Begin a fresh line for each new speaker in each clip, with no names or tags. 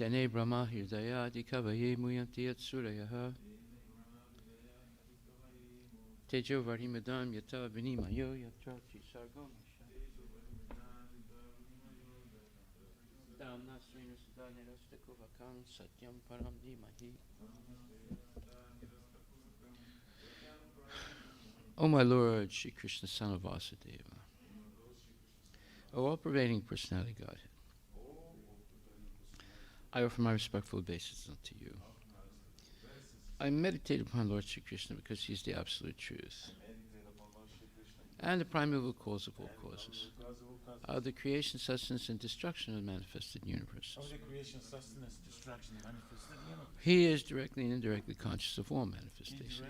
Tene Brahma Hridaya Dikavaye Muyanti Yatsurayaha Tejo Varimadam Yata Vinimayo Yatra Chisargo Dam Nasrina Sudane Rastakuvakam Satyam Param Dimahi. O my Lord, Shri Krishna, son of Vasudeva, O all-pervading personality Godhead, I offer my respectful obeisances unto you. I meditate upon Lord Shri Krishna because he is the absolute truth and the primeval cause of all causes, of the creation, sustenance, and destruction of the manifested universes. He is directly and indirectly conscious of all manifestations.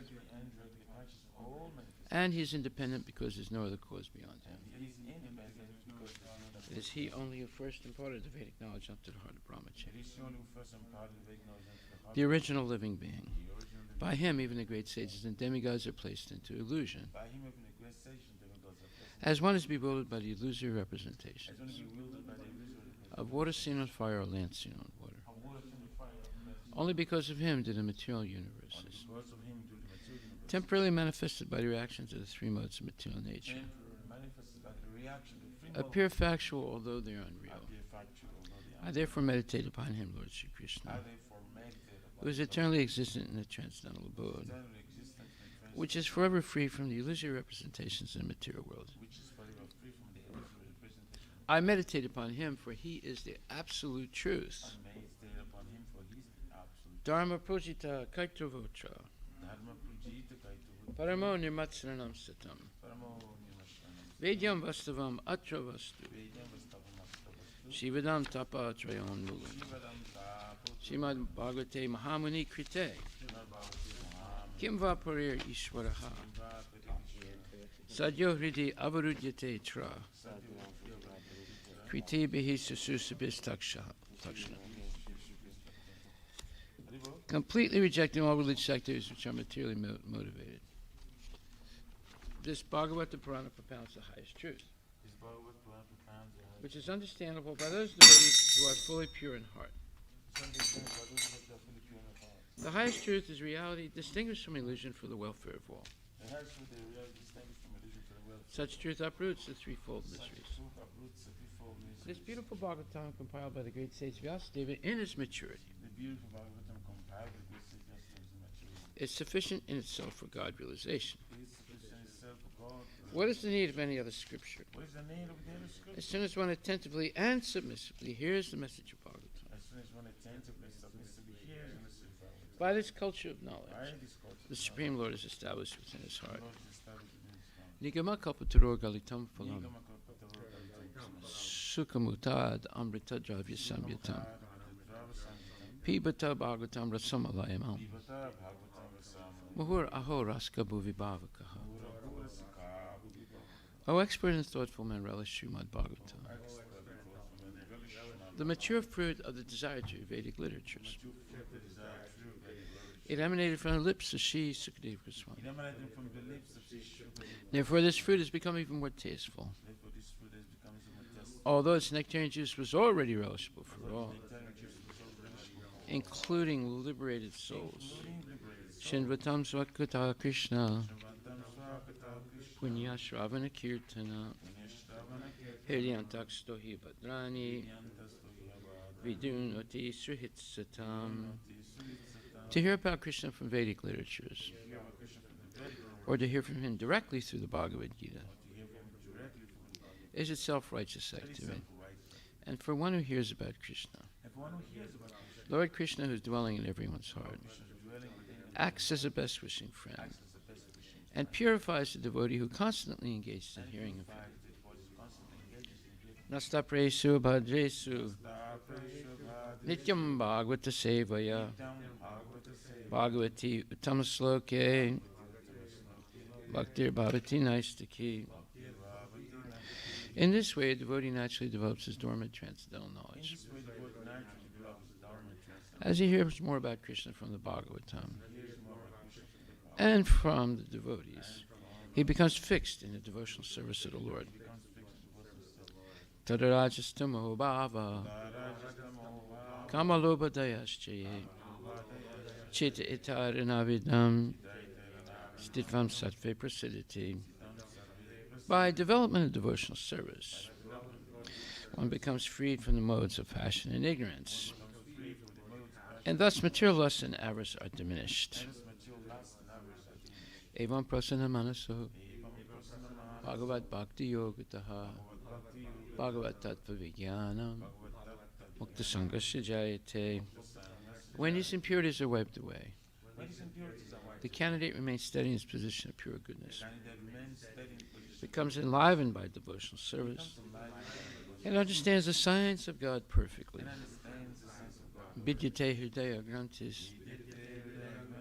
And he is independent because there is no other cause beyond him. It is he only who first imparted the Vedic knowledge unto the heart of Brahmacharya, the original living being. By him, even the great sages and demigods are placed into illusion, as one is bewildered by the illusory representations of water seen on fire or land seen on water. Only because of him did the material universes, temporarily manifested by the reactions of the three modes of material nature, appear factual although they are unreal. I therefore meditate upon him, Lord Shri Krishna, who is eternally existent in the transcendental abode, which is forever free from the illusory representations in the material world. I meditate upon him, for he is the absolute truth. Dharma projita kaitavotra paramo nirmatsaranam satam vedyam vastavam atra vastu shivadam tapa trayon mulu Srimad Bhagavate Mahamuni Krite Kim va parir Ishwaraha Sadyo Hridi Avarudyate Tra Kriti Bihi Sususabis Takshana. Completely rejecting all religious activities which are materially motivated. This Bhagavata Purana propounds the highest truth, which is understandable by those devotees who are fully pure in heart. The highest truth is reality distinguished from illusion for the welfare of all. Such truth uproots the threefold mysteries. This beautiful Bhagavatam, compiled by the great sage Vyasadeva in its maturity, is sufficient in itself for God realization. What is the need of any other scripture? As soon as one attentively and submissively hears the message of Bhagavatam, by this culture of knowledge, the Supreme Lord is established within his heart. Nigama kalpataror galitam phalam sukhamutad amrita dravya samyatam pibata bhagavatam rasamalayamam muhur aho raska bhuvibhavakaha. O expert and thoughtful man, relish Srimad Bhagavatam, the mature fruit of the desire to Vedic literatures. It emanated from the lips of Sri Sukadeva Goswami. Therefore, this fruit has become even more tasteful. Although its nectarian juice was already relishable for all, including liberated souls. Shinvatam Swakata Krishna Punya Shravana Kirtana Hiryantakstohi Bhadrani Vidunoti Srihitsatam. To hear about Krishna from Vedic literatures, or to hear from him directly through the Bhagavad Gita, is itself righteous activity. And for one who hears about Krishna, Lord Krishna, who is dwelling in everyone's heart, acts as a best wishing friend and purifies the devotee who constantly engages in hearing of him. Nastapresu bhadresu nityam bhagavata sevaya bhagavati uttamasloke bhaktir bhavati naistaki. In this way, a devotee naturally develops his dormant transcendental knowledge. As he hears more about Krishna from the Bhagavatam and from the devotees, he becomes fixed in the devotional service of the Lord. Tadarajastamo bhava Kamalobadayaschaye Chita itarinavidam Stitvam Sattve Prasiditi. By development of devotional service, one becomes freed from the modes of passion and ignorance, and thus material lust and avarice are diminished. Evam prasana manaso Bhagavad Bhakti Yogataha Bhagavad Tattva Vijnanam Mukta Sangasya Jayate. When these impurities are wiped away, the candidate remains steady in his position of pure goodness, becomes enlivened by devotional service, and understands the science of God perfectly. Vidyate Hridaya Grantis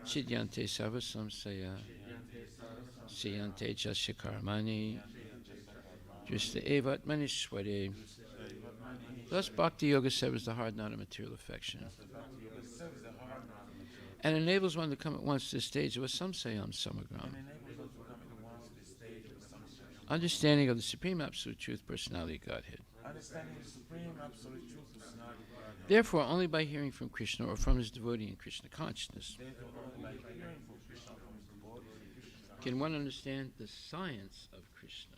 Chidyante Sarvasamsaya Siyante Jasyakarmani Drishta Evatmanishware. Thus Bhakti Yoga severs the hard knot of material affection and enables one to come at once to the stage of a samsayam samagram, understanding of the Supreme Absolute Truth, Personality of Godhead. Therefore, only by hearing from Krishna or from his devotee in Krishna consciousness can one understand the science of Krishna.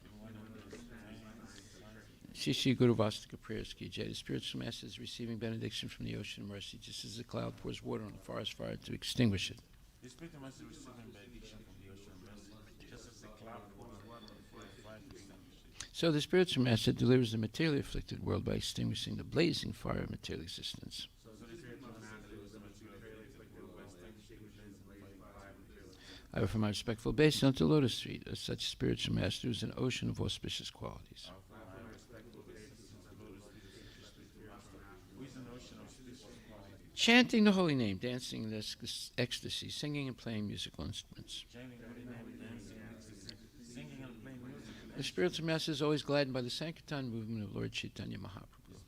Shri Guru Vastika prayers ki jai. The spiritual master is receiving benediction from the ocean of mercy, just as the cloud pours water on a forest fire to extinguish it. The spiritual master is receiving benediction from the ocean of mercy, just as the cloud pours water on a forest fire to extinguish it. So the spiritual master delivers the materially afflicted world by extinguishing the blazing fire of material existence. I offer my respectful obeisance unto Lotus Feet of such spiritual master who is an ocean of auspicious qualities. Chanting the holy name, dancing in ecstasy, singing and playing musical instruments. The spiritual master is always gladdened by the Sankirtan movement of Lord Chaitanya Mahaprabhu,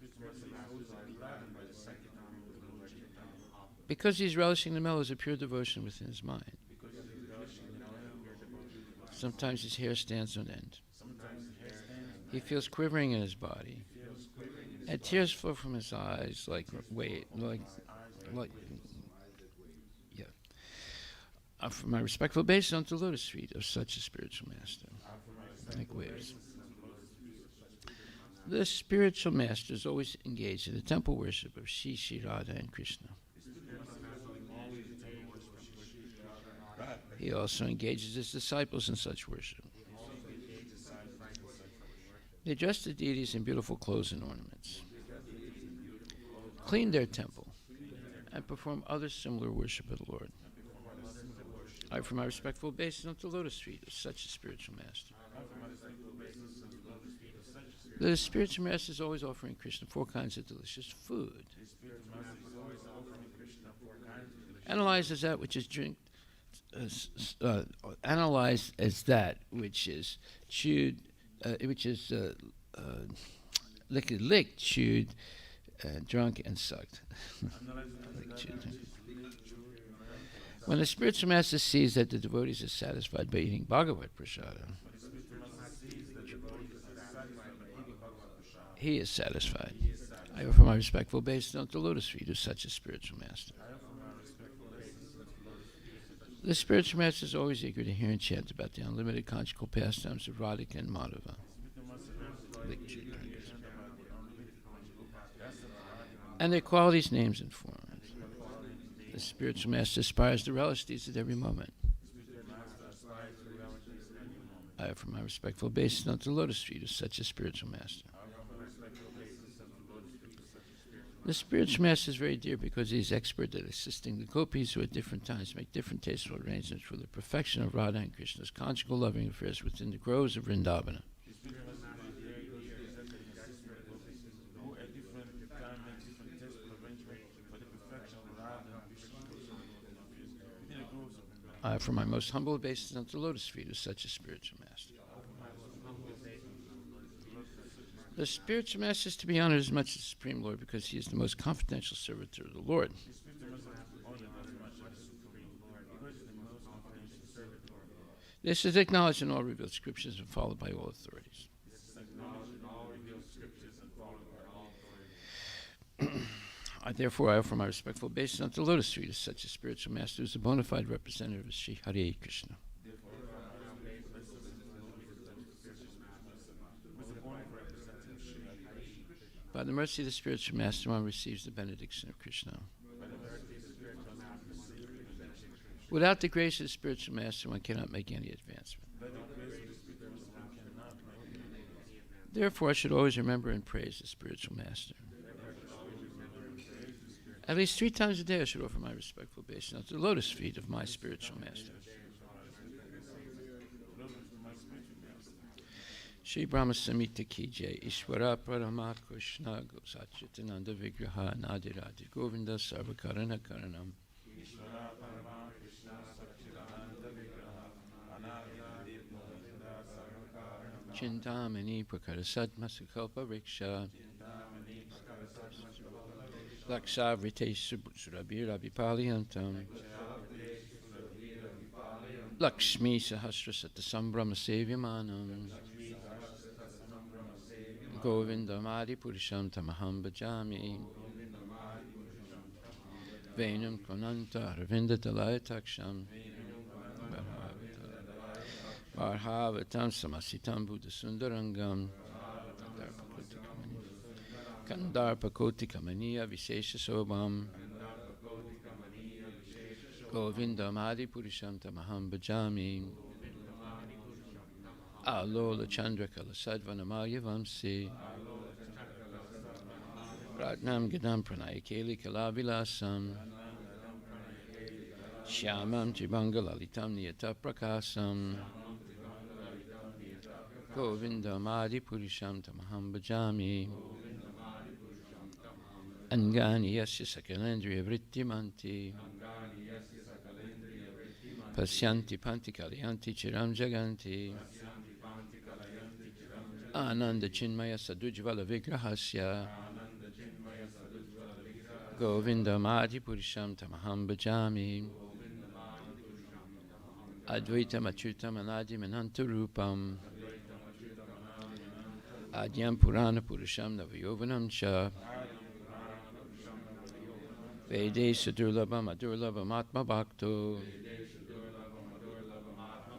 because he is relishing the mellows of pure devotion within his mind. Sometimes his hair stands on end. He feels quivering in his body, and tears flow from his eyes for my respectful obeisance unto the lotus feet of such a spiritual master, like waves. The spiritual master is always engaged in the temple worship of Shri Radha and Krishna. He also engages his disciples in such worship. They dress the deities in beautiful clothes and ornaments, clean their temple, and perform other similar worship of the Lord. I offer my respectful obeisance unto the lotus feet of such a spiritual master. The spiritual master is always offering Krishna 4 kinds of delicious food. Analyzed as that which is analyzed as that which is chewed, licked, chewed, drunk, and sucked. When the spiritual master sees that the devotees are satisfied by eating Bhagavad Prasada, he is satisfied. I offer my respectful obeisance unto the lotus feet of such a spiritual master. The spiritual master is always eager to hear and chant about the unlimited conjugal pastimes of Radhika and Madhava, and their qualities, names, and forms. The spiritual master aspires to relish these at every moment. I offer my respectful obeisance unto the lotus feet of such a spiritual master. The spiritual master is very dear because he is expert at assisting the gopis who at different times make different tasteful arrangements for the perfection of Radha and Krishna's conjugal loving affairs within the groves of Vrindavana. I offer my most humble obeisance unto the lotus feet of such a spiritual master. The spiritual master is to be honored as much as the Supreme Lord because he is the most confidential servitor of the Lord. This is acknowledged in all revealed scriptures and followed by all authorities. Therefore, I offer my respectful obeisance unto the lotus feet of such a spiritual master who is a bona fide representative of Sri Hare Krishna. By the mercy of the spiritual master, one receives the benediction of Krishna. Without the grace of the spiritual master, one cannot make any advancement. Therefore, I should always remember and praise the spiritual master. At least 3 times a day, I should offer my respectful obeisance to the lotus feet of my spiritual master. Shri Brahma Samhita ki jai, Ishvara Parama Krishna Gosachitananda Vigraha Nadiradi Govinda Sarvakarana Karanam. Chintamani Prakarasat Masakalpa Riksha Lakshavrite Surabhira Vipaliantam Lakshmi Sahasrasata Sambrahma Sevyamanam Govindamadi Purisham Tamaham Bhajami Venam Konanta Arvinda Dalaytaksham Varhavatam Samasitam Buddha Sundarangam Kandarpa Kotika Maniya Vishesha Sobham Govindamadi Purisham Tamaham Bhajami Alola Chandra Kalasadvanamaya Vamsi Ratnam Gadam Pranayakeli Kalavilasam Shyamam Jibangalalitam Niyata Prakasam Govindamadi Purisham Tamaham Bhajami Angani Yasya Sakalendriya Vrittimanti Pasyanti Panti Kalyanti Chiram Jaganti Ananda Chinmaya Sadujvala Vigrahasya Govindamadi Purisham Tamaham Bhajami Advaitam Achyutam Anadim Anantarupam Adyam Purana Purusham Navayovanam Cha Vede Sadurlabam Adurlabam Atma Bhakto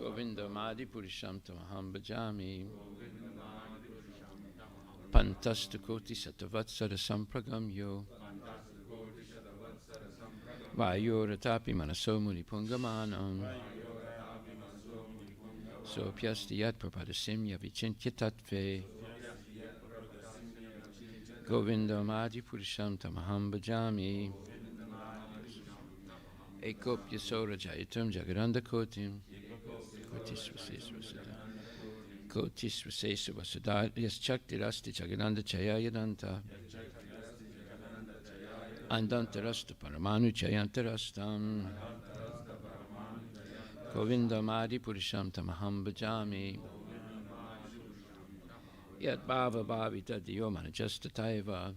Govindamadi Purisham Tamaham Bhajami Pantastukoti Satavatsara Sampragamyo Vayoratapi Manaso Muni Pungamanam Sopyasti Yat Prapadasimya Vichintya Tattve Govindamadi Purisham Tamaham Bhajami Ekopya Sora Jayatam Jagaranda Kotim Kotis Vasesa Vasudar Yas Chakti Rasti Jagananda Chayayadanta Andantarasta Paramanu Chayantarastam Govindamadi Purisham Tamaham Bhajami Yat Bhava Bhavita Diyo Manajastataiva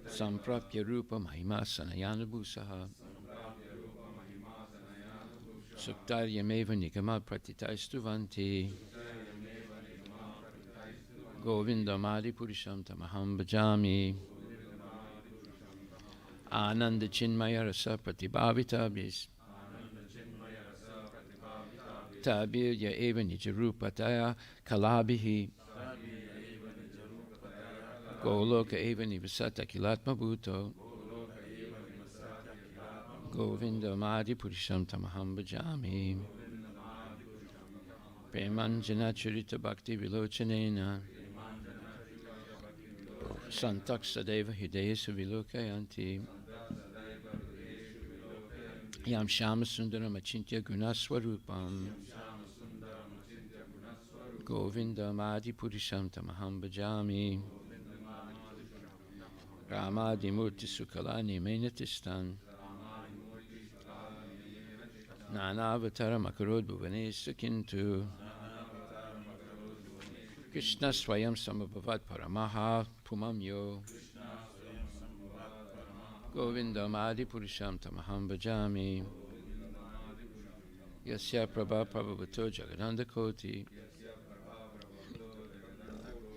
Samprapya Rupa Mahima Sanayana Bhusaha Suktaryameva Nikama Pratitaistuvanti Govindamadi Purisham Tamaham Bhajami Ananda Chinmaya Rasa Pratibhavitabhis Tabirya Eva Nijarupataya Kalabhihi Goloka Eva Nivasata Kilatma Bhuto Govindamadi Purisham Tamaham Bhajami Premanjana Charita Bhakti Vilochanena Santaksadeva Hideyasu Vilokayanti Yam Shama Sundaram Achintya Gunaswarupam Govindamadi Purisham Tamaham Bhajami Ramadi Murti Sukalani Menatistan Nanavatara Makarod Bhuvane Sakintu Krishna Swayam Samabhavat Paramaha Pumamyo Govindamadi Purisham Tamaham Bhajami Yasya Prabha Prabhavato Jagananda Koti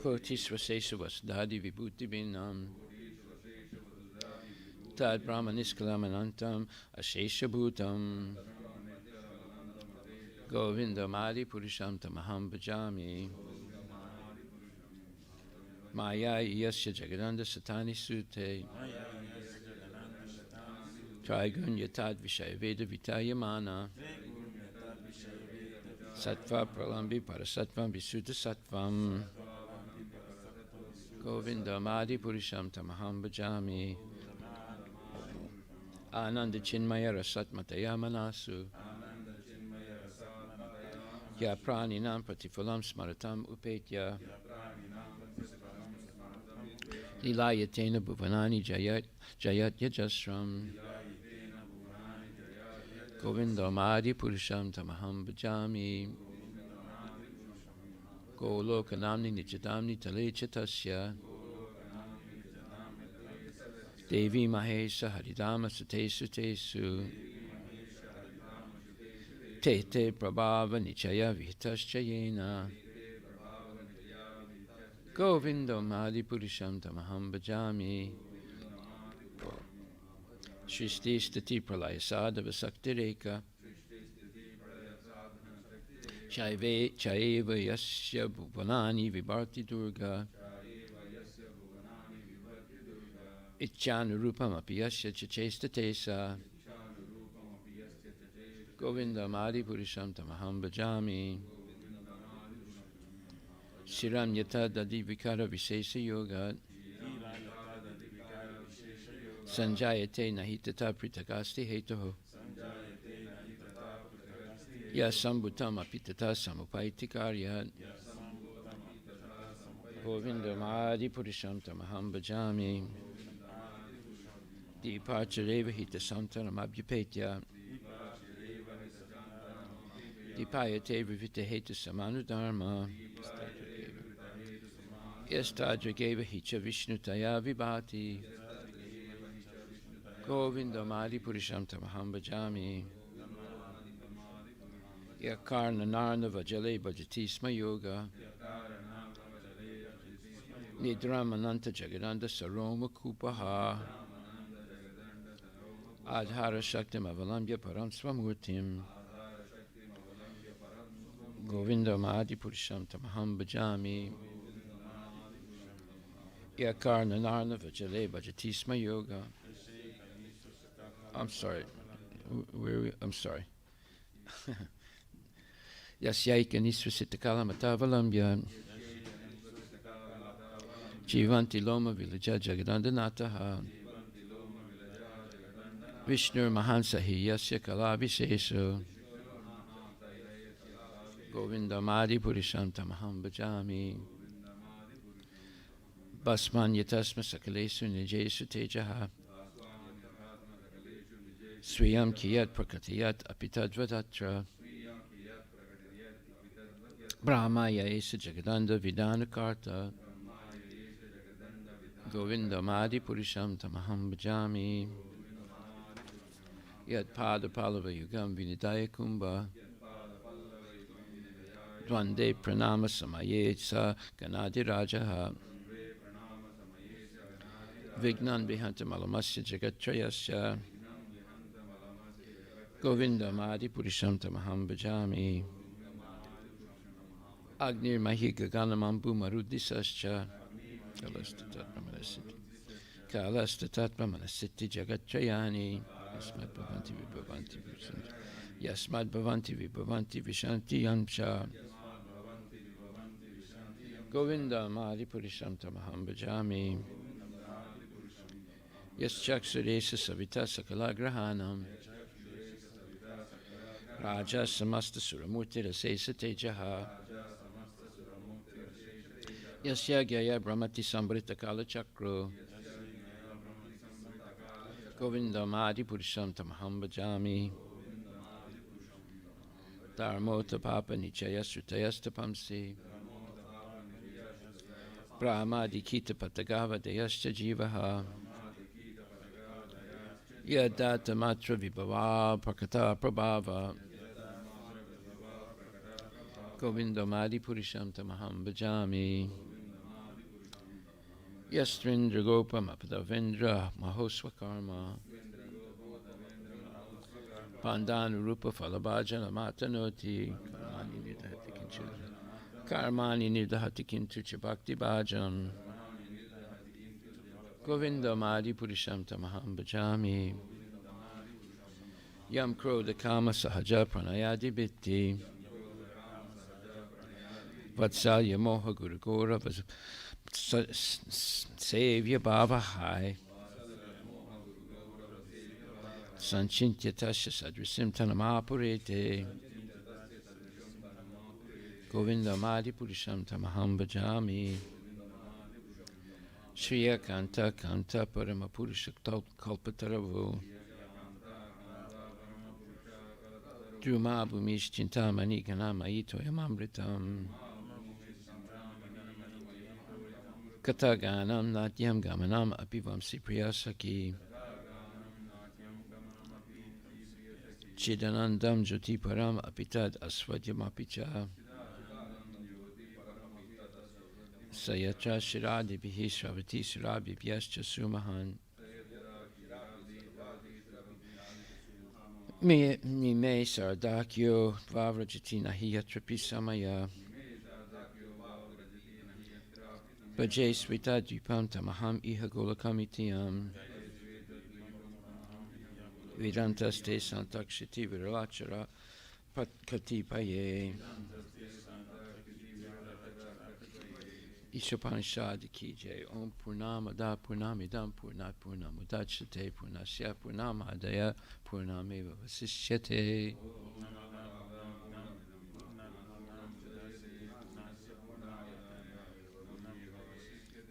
Koti Svasesu Vasdhadi Vibhuti Binam Tad Brahmaniskalamanantam Asheshabhutam Govindamadi Purusham Tamaham Bhajami Maya Yasya Jagadanda Satani Sute Trigunya Tad Vishayaveda Vitayamana Sattva Pralambi Parasattvam Visuddha Sattvam Govindamadi Purusham Tamaham Bhajami Ananda Chinmaya Rasatmataya Manasu Ya Praninam Pratifulam Smaratam Upetya Lilayatena Bhuvanani Jayat Yajasram Govindamadi Purusham Tamaham Bhajami Golokanamni Nijadamni Tale Chatasya Devi Mahesa Haridama Sutesu Tesu Tete Prabhava Nichaya Vihitaschayena Govindamadi Purusham Tamaham Bhajami Shristi Stati Pralaya Sadhava Saktireka Chaiva Yasya Bhuvanani Vibharti Durga Ichanurupam Apiyasya Chachestatesa Govindamadi Purusham Tamaham Bhajami Shiram Yata Dadi Vikara Visesa Yoga Sanjayate Nahitata Pritakasti Hetoho Yasambhutam Apitata Samupaitikariya Govindamadi Purusham Tamaham Bhajami Dipachareva Hita Santaram Abhyapetya Dipayate Vivita Heta Samanu Dharma Yastadrageva Hicha Vishnutaya Vibhati Govindamadi Purusham Tamaham Bhajami Yakarna Narna Vajale Bhajatisma Yoga Nidramananta Jagadanda Saroma Kupaha Adhara Shaktim Avalambya Param Swamurtim Govindamadi Purusham Tamaham Bhajami Yakarna Narna Vajale Bhajatisma Yoga. I'm sorry. I'm sorry. Yasyaika Nisvasitakala Matavalambya Jivanti Loma Vilaja Jagadandanataha Vishnu Mahansahi Yasya Kalavisheso Govindamadi Purusham Tamaham Bhajami Basman Yatasma Sakalesu Nijesu Tejaha Swiyam Kiyat Prakatiyat Apitadvadatra Brahma Yaesa Jagadanda Vidana Karta Govindamadi Purusham Tamaham Bhajami Yat Pada Palava Yugam Vinidaya Kumbha Dvande Pranama Samayetsa Ganadi Rajaha Vignan Bihanta Malamasya Jagatrayasya Govindamadi Purusham Tamaham Bhajami Agnir Mahi Gaganamambu Marudisascha Kalasta Manasiti Jagatrayani Yasmad Bhavanti Vibhavanti Vishanti Yamsha Govindamadi Purusham Tamaham Bhajami Yaschaksuresa Savita Sakalagrahanam Raja Samasta Suramurti Rasesa Tejaha Yasya Gyaya Brahmati Sambrita Kala Chakro Govindamadi Purusham Tamaham Bhajami Dharmota Papa Nichaya Srutayastapamsi Brahma Dikita Patagava Dayascha Jivaha Yadata Matra Vibhava Prakata Prabhava Govindamadi Purusham Tamaham Bhajami Yastrindra Gopam Apadavendra Mahoswakarma Pandanu Rupa Falabhajana Matanoti Karmani Nidahati Kintu Bhakti Bhajan Govinda Madi Purisham Tamaham Bhajami Yam Krodha Kama Sahaja Pranayadi Bitti Vatsalya Moha Guru Gora Sevya Bhava Hai Sanchintya Tasya Sadrisim Tanamapurete Govinda Madi Purisham Tamaham Bhajami Shriya Kanta Kanta Parama Purusha Kalpataravu Druma Bhumish Chintamani Ganama Ito Yamamritam Kataganam Natyam Gamanam Apivam Sipriyasaki Chidanandam Jyoti Param Apitad Aswadyam Apicha Sayatra Shiradi Bihi Shravati Surabi Vyascha Sumahan Mime Sardakyo Vavrajati Nahiya Tripi Samaya Bhaje Svita Dvipam Tamaham Iha Golakamitiyam Vedantaste Santakshiti Viralachara Patkatipaye Ishopanishad Ki Jai Om Purnamada Purnamidam Purnat Purnamudachate Purnasya Purnamadaya Purnameva Vasishyate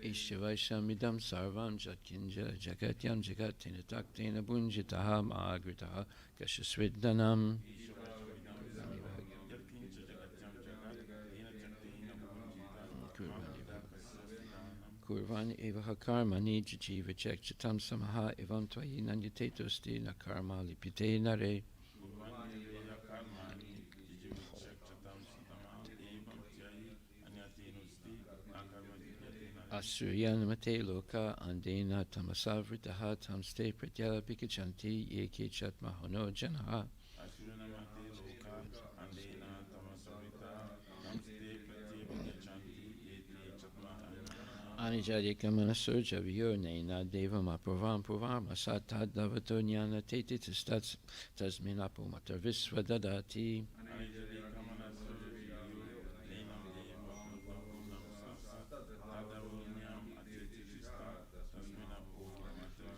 Ishavaishamidam Sarvam Jatkinja Jagatyam Jagatina Taktina Bunjitaha Maagritaha Kashasviddanam Kurvan Evaha Karmani Jiva Chekchatam Samaha Evam Twayi Nanyatetosti Nakarma Lipite Nare Asuryan Mate Loka Andena Tamasavritaha Tamste Pratyala Pikachanti Yeke Chatmahono Janaha Anijadika Manasurja Vyonena Devam Apravam Pravam Asatad Davato Jnana Teti Tistats Tasminapo Matavisva Dadati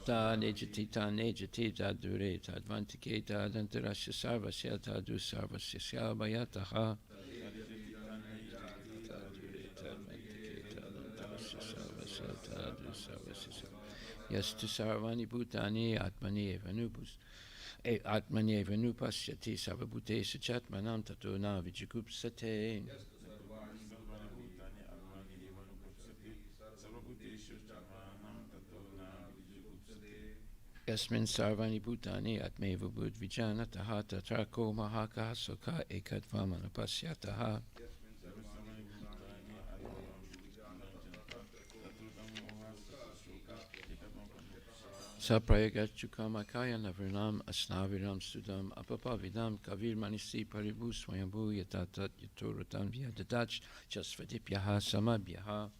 Ta nejati Dure Tadvantike Tadantarasya Sarvasya Tadu Sarvasya Bayataha Yastu Sarvani Bhutani Atmani Evanubus Atmani Evanupasyati Sarvabhute Sachatmanam Tato Na Vijigupsate Yasmin Sarvani Bhutani Atmeva Bud Vijanataha Tatrako Mahaka Soka Ekatvamanapashyataha Saprayagachukama Navrinam Asnaviram Sudam Apapavidam Kavir Manisi Paribu Swayambhu Yatatat Yatorutam Vyadadach Jasvadipyaha Samabhyaha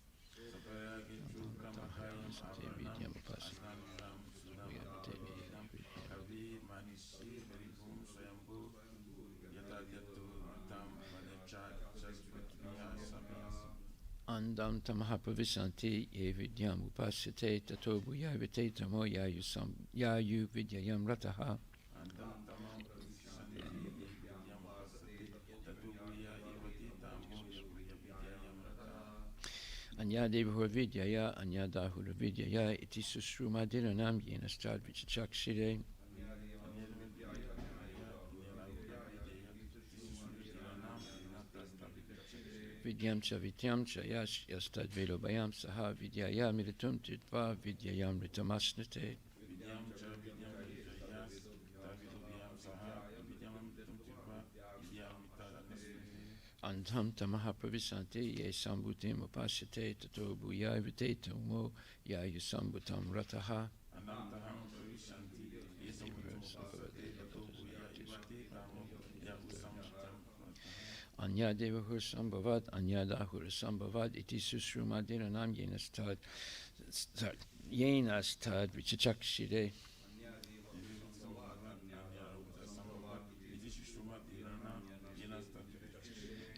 Andam Tamahapavisanti Ye Vidyam Upasyate Tato Bhuyavite Tamo Yayu Vidyayam Rataha Anyadevahur Vidyaya Anyadahur Vidyaya Iti Susrumadhiranam Yenastad Vichachakshire Vidyam cha Vidyam cha Yastad Velobayam Saha Vidyaya Militum Tidva Vidyayam Ritamasnate Antam tamaha pravisante ye sambutim upasyate tato bhuya viteto mo ya yusambutam rataha. Anyadeva hursambhavad, anyada hursambhavad, iti susrumadhiranam yenastad vichachakshire.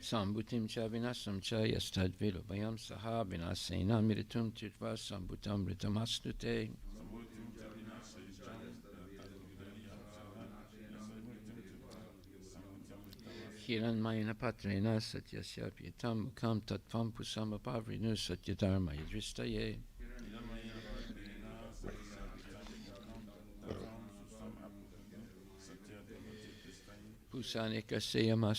Sambutim cha vinasam cha yastad vilabhayam saha vinasena miritum tirva sambutam ritamastute. Hiranmayana patrena satyasya pietam mukam tatvam pusamapavrinu satyadharma yadristaye. Pusaneka seyama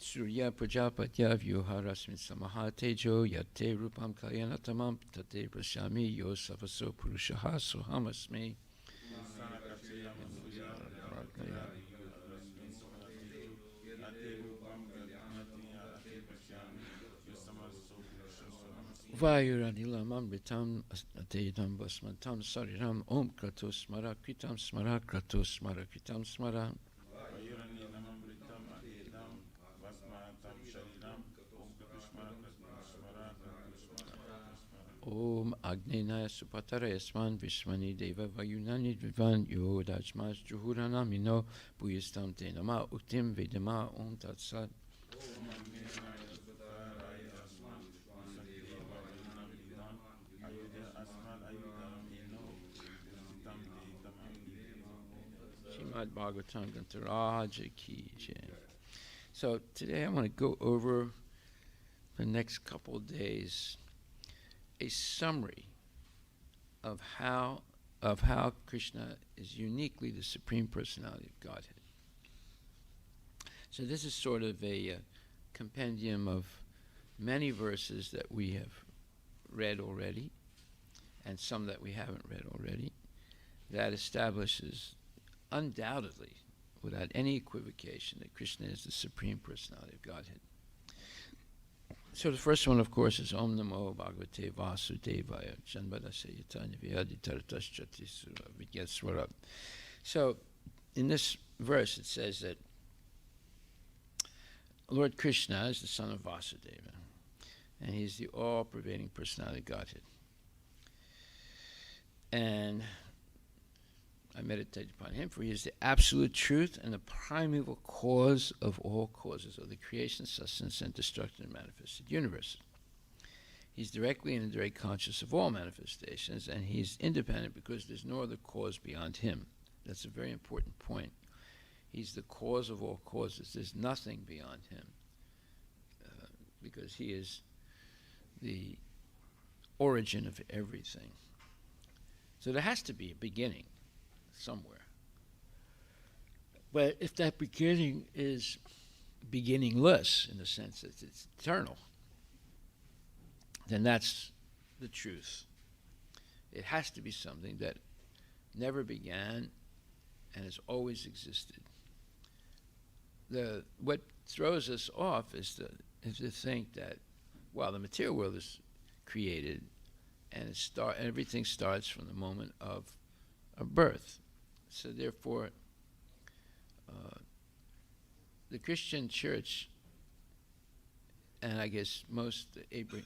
surya prajapatya vyuharasmin samaha tejo yate rupam kalyanatamam tate prashami yo savaso purushaha sohamasmi. Vayuranilam amritam atedam basmantam sariram om kratos smara kritam smara kratos smara kritam smara. Om Agnenaya Supatara Yasman Vishwani Deva Vayunani Vivan Yodajmas Juhuranamino Buyistam Tenama Uktim Vedama Om Tatsat. Srimad Bhagvatam Gantaraja Ki Jai. So today I want to go over the next couple of days a summary of how Krishna is uniquely the Supreme Personality of Godhead. So this is sort of a compendium of many verses that we have read already, and some that we haven't read already, that establishes undoubtedly, without any equivocation, that Krishna is the Supreme Personality of Godhead. So the first one, of course, is Om Namo Bhagavate Vasudevaya Janmadasya Yatanya Vyaditaratasjati Vidyaswarat. So in this verse it says that Lord Krishna is the son of Vasudeva, and he's the all-pervading personality of Godhead. And I meditate upon him, for he is the absolute truth and the primeval cause of all causes of the creation, sustenance, and destruction of manifested universe. He's directly and indirectly conscious of all manifestations, and he's independent because there's no other cause beyond him. That's a very important point. He's the cause of all causes. There's nothing beyond him, because he is the origin of everything. So there has to be a beginning somewhere. But if that beginning is beginningless, in the sense that it's eternal, then that's the truth. It has to be something that never began and has always existed. What throws us off is to think that, well, the material world is created and everything starts from the moment of birth. So therefore, the Christian church, and I guess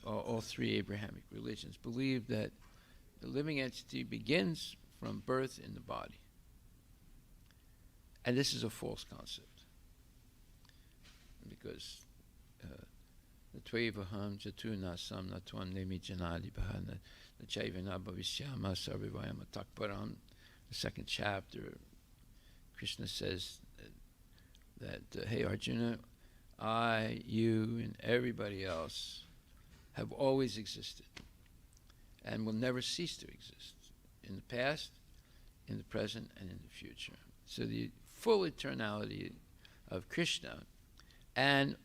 all three Abrahamic religions, believe that the living entity begins from birth in the body. And this is a false concept, because the Tvevaham Jatunasam Natwan Nemi Janadi Bahana the Chaivana Bhavishyama Sarvivayama Takparam. The second chapter, Krishna says that hey Arjuna, I, you, and everybody else have always existed and will never cease to exist in the past, in the present, and in the future. So the full eternality of Krishna and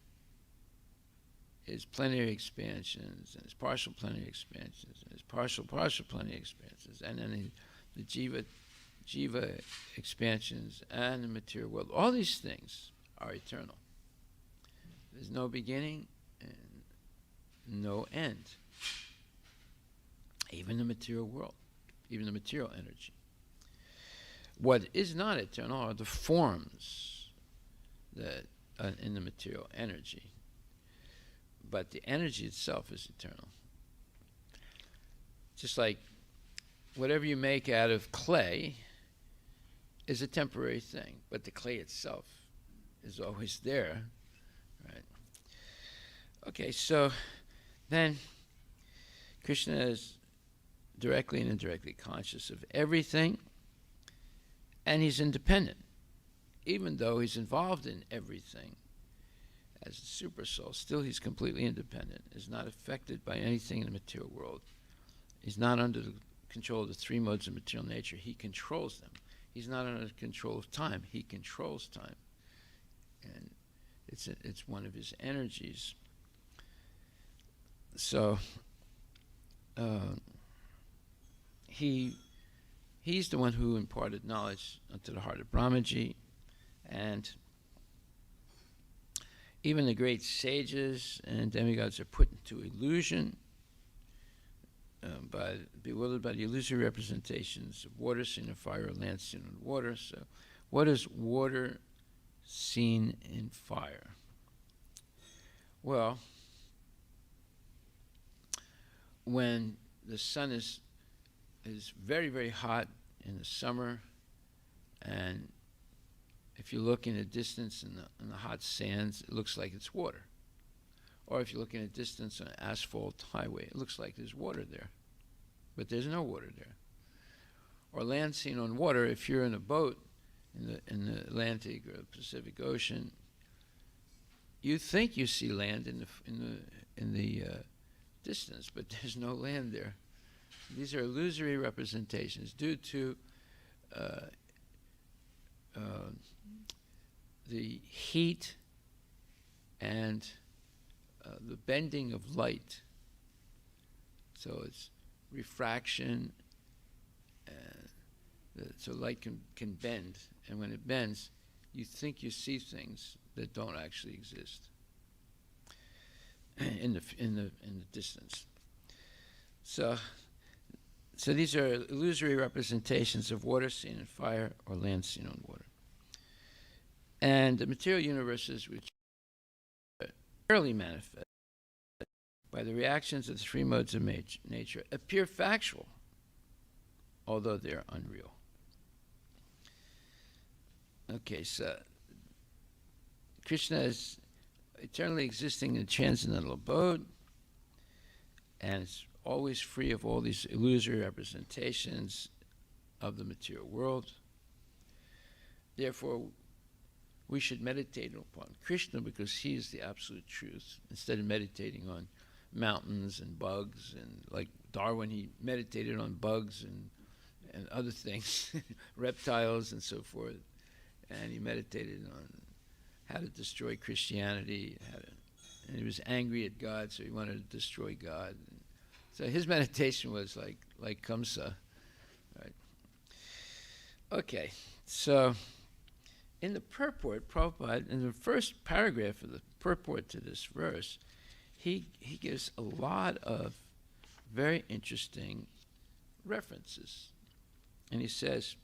his plenary expansions and his partial plenary expansions and his partial plenary expansions, and then the jiva expansions and the material world, all these things are eternal. There's no beginning and no end. Even the material world, even the material energy. What is not eternal are the forms that are in the material energy. But the energy itself is eternal. Just like whatever you make out of clay is a temporary thing, but the clay itself is always there, right? Okay, so then Krishna is directly and indirectly conscious of everything, and he's independent, even though he's involved in everything. As a super soul, still he's completely independent, is not affected by anything in the material world. He's not under the control of the three modes of material nature. He controls them. He's not under the control of time. He controls time. And it's one of his energies. So he's the one who imparted knowledge unto the heart of Brahmaji, and even the great sages and demigods are put into illusion, bewildered by the illusory representations of water seen in fire, or land seen in water. So what is water seen in fire? Well, when the sun is very, very hot in the summer, and if you look in the distance in the hot sands, it looks like it's water. Or if you look in a distance on an asphalt highway, it looks like there's water there, but there's no water there. Or land seen on water, if you're in a boat in the Atlantic or the Pacific Ocean, you think you see land in the distance, but there's no land there. These are illusory representations due to the heat and the bending of light. So it's refraction, so light can bend, and when it bends, you think you see things that don't actually exist in the distance. So these are illusory representations of water seen in fire or land seen on water. And the material universes, which are rarely manifest by the reactions of the three modes of nature, appear factual, although they are unreal. Okay, so Krishna is eternally existing in a transcendental abode, and it's always free of all these illusory representations of the material world. Therefore, we should meditate upon Krishna because he is the absolute truth, instead of meditating on mountains and bugs, and like Darwin, he meditated on bugs and other things, reptiles and so forth, and he meditated on how to destroy Christianity, and he was angry at God, so he wanted to destroy God. So his meditation was like Kamsa, right? Okay, so in the purport, Prabhupada, in the first paragraph of the purport to this verse, he gives a lot of very interesting references. And he says,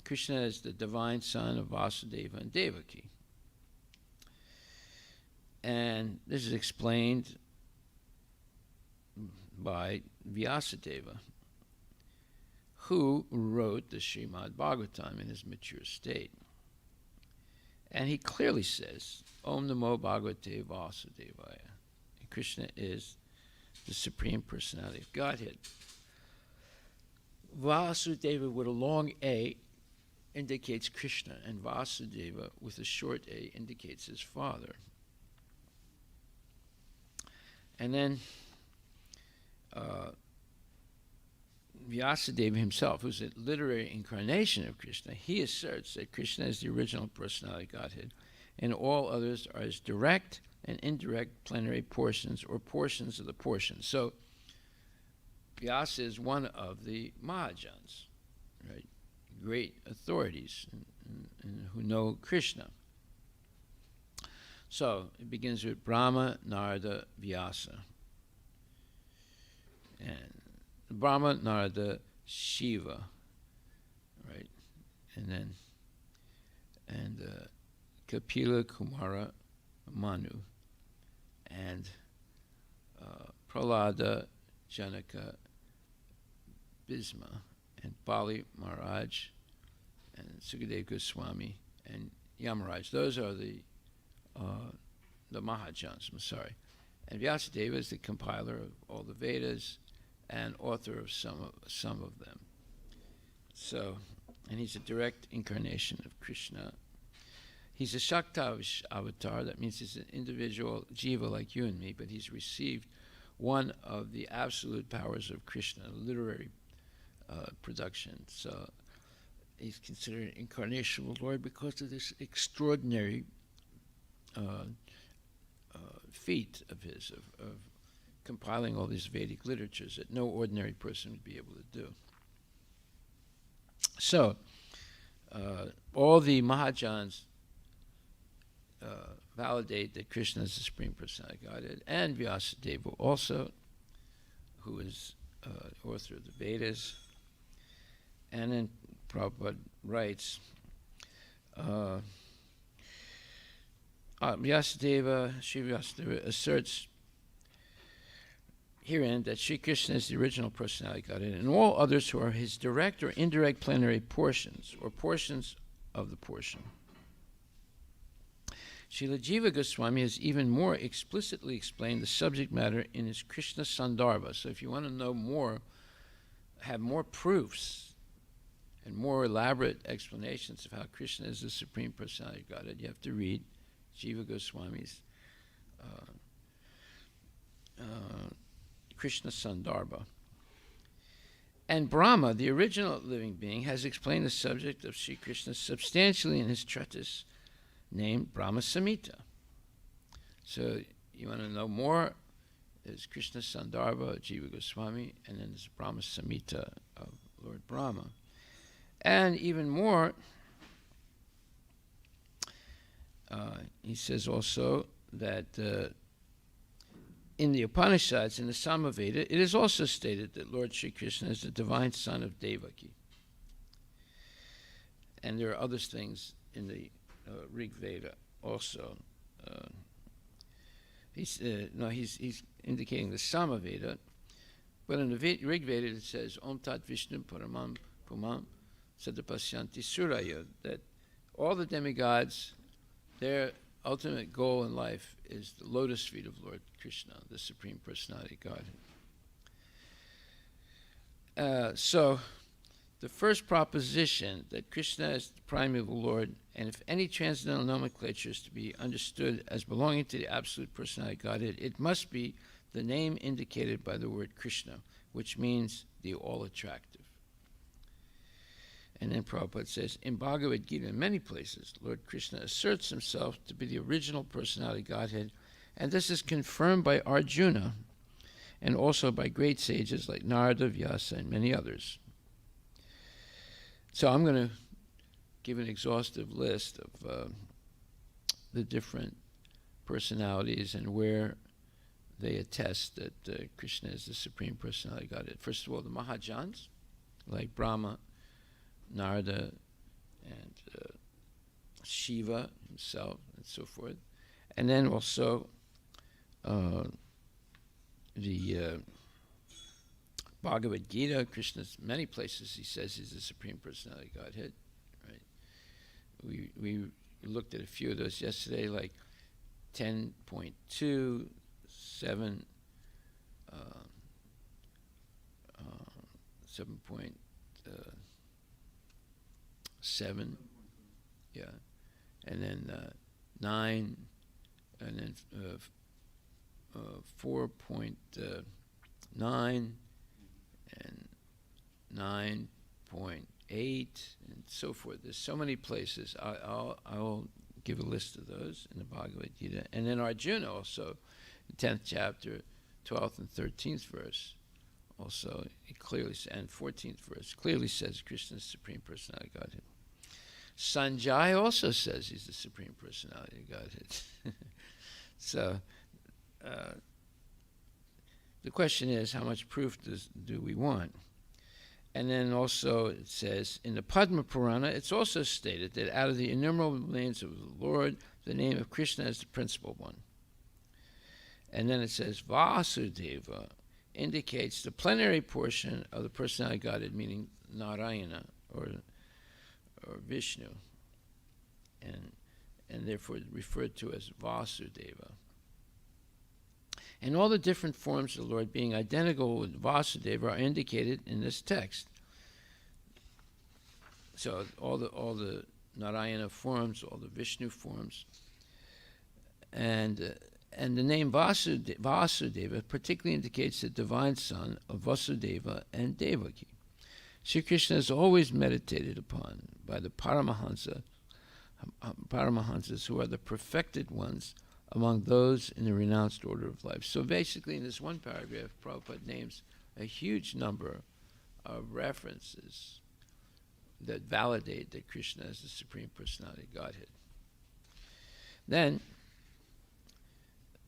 Krishna is the divine son of Vasudeva and Devaki. And this is explained by Vyasadeva, who wrote the Srimad Bhagvatam in his mature state. And he clearly says, Om Namo Bhagavate Vasudevaya. And Krishna is the Supreme Personality of Godhead. Vasudeva with a long A indicates Krishna, and Vasudeva with a short A indicates his father. And then Vyasadeva himself, who's a literary incarnation of Krishna, he asserts that Krishna is the original personality of Godhead, and all others are his direct and indirect plenary portions, or portions of the portions. So Vyasa is one of the Mahajans, right? Great authorities and who know Krishna. So it begins with Brahma, Narada, Vyasa. And Brahma, Narada, Shiva, right? And Kapila, Kumara, Manu, and Prahlada, Janaka, Bhisma, and Bali Maharaj, and Sukadeva Goswami, and Yamaraj. Those are the Mahajans, I'm sorry. And Vyasadeva is the compiler of all the Vedas and author of some of them. So, and he's a direct incarnation of Krishna. He's a Shakta avatar. That means he's an individual jiva like you and me, but he's received one of the absolute powers of Krishna, literary production. So he's considered an incarnation of the Lord because of this extraordinary feat of his, of compiling all these Vedic literatures that no ordinary person would be able to do. So, all the Mahajans validate that Krishna is the Supreme Personality of Godhead, and Vyasadeva also, who is author of the Vedas. And then Prabhupada writes, Vyasadeva, Sri Vyasadeva asserts herein that Sri Krishna is the original personality of Godhead, and all others who are his direct or indirect plenary portions, or portions of the portion. Srila Jiva Goswami has even more explicitly explained the subject matter in his Krishna Sandarbha. So if you want to know more, have more proofs and more elaborate explanations of how Krishna is the Supreme Personality of Godhead, you have to read Jiva Goswami's Krishna Sandarbha. And Brahma, the original living being, has explained the subject of Sri Krishna substantially in his treatise named Brahma Samhita. So you want to know more, there's Krishna Sandarbha, Jiva Goswami, and then there's Brahma Samhita of Lord Brahma. And even more, he says also that in the Upanishads, in the Samaveda, it is also stated that Lord Sri Krishna is the divine son of Devaki. And there are other things in the Rig Veda also. He's indicating the Samaveda, but in the Rig Veda it says Om Tat Vishnu Paramam Pumam Sadapasyanti Suraya, that all the demigods, their ultimate goal in life is the lotus feet of Lord Krishna, the Supreme Personality of Godhead. So, the first proposition that Krishna is the primeval Lord, and if any transcendental nomenclature is to be understood as belonging to the Absolute Personality of Godhead, it must be the name indicated by the word Krishna, which means the all-attractive. And then Prabhupada says, in Bhagavad Gita, in many places, Lord Krishna asserts himself to be the original personality of Godhead, and this is confirmed by Arjuna, and also by great sages like Narada, Vyasa, and many others. So I'm going to give an exhaustive list of the different personalities and where they attest that Krishna is the Supreme Personality of Godhead. First of all, the Mahajans, like Brahma, Narada, and Shiva himself, and so forth. And then also the Bhagavad Gita, Krishna's many places he says he's the Supreme Personality of Godhead. Right? We looked at a few of those yesterday, like 10.2, 7, 7.7, yeah, and then 9, and then 4.9, and 9.8, and so forth. There's so many places. I'll give a list of those in the Bhagavad Gita. And then Arjuna also, the 10th chapter, 12th and 13th verse, also it clearly, and 14th verse, clearly says Krishna's Supreme Personality of Godhead. Sanjay also says he's the Supreme Personality of Godhead. So the question is, how much proof do we want? And then also it says, in the Padma Purana, it's also stated that out of the innumerable names of the Lord, the name of Krishna is the principal one. And then it says, Vasudeva indicates the plenary portion of the personality of Godhead, meaning Narayana or Vishnu, and therefore referred to as Vasudeva. And all the different forms of the Lord being identical with Vasudeva are indicated in this text. So all the Narayana forms, all the Vishnu forms, and the name Vasudeva particularly indicates the divine son of Vasudeva and Devaki. Sri Krishna is always meditated upon by the Paramahansas, who are the perfected ones among those in the renounced order of life. So basically, in this one paragraph, Prabhupada names a huge number of references that validate that Krishna is the Supreme Personality of Godhead. Then,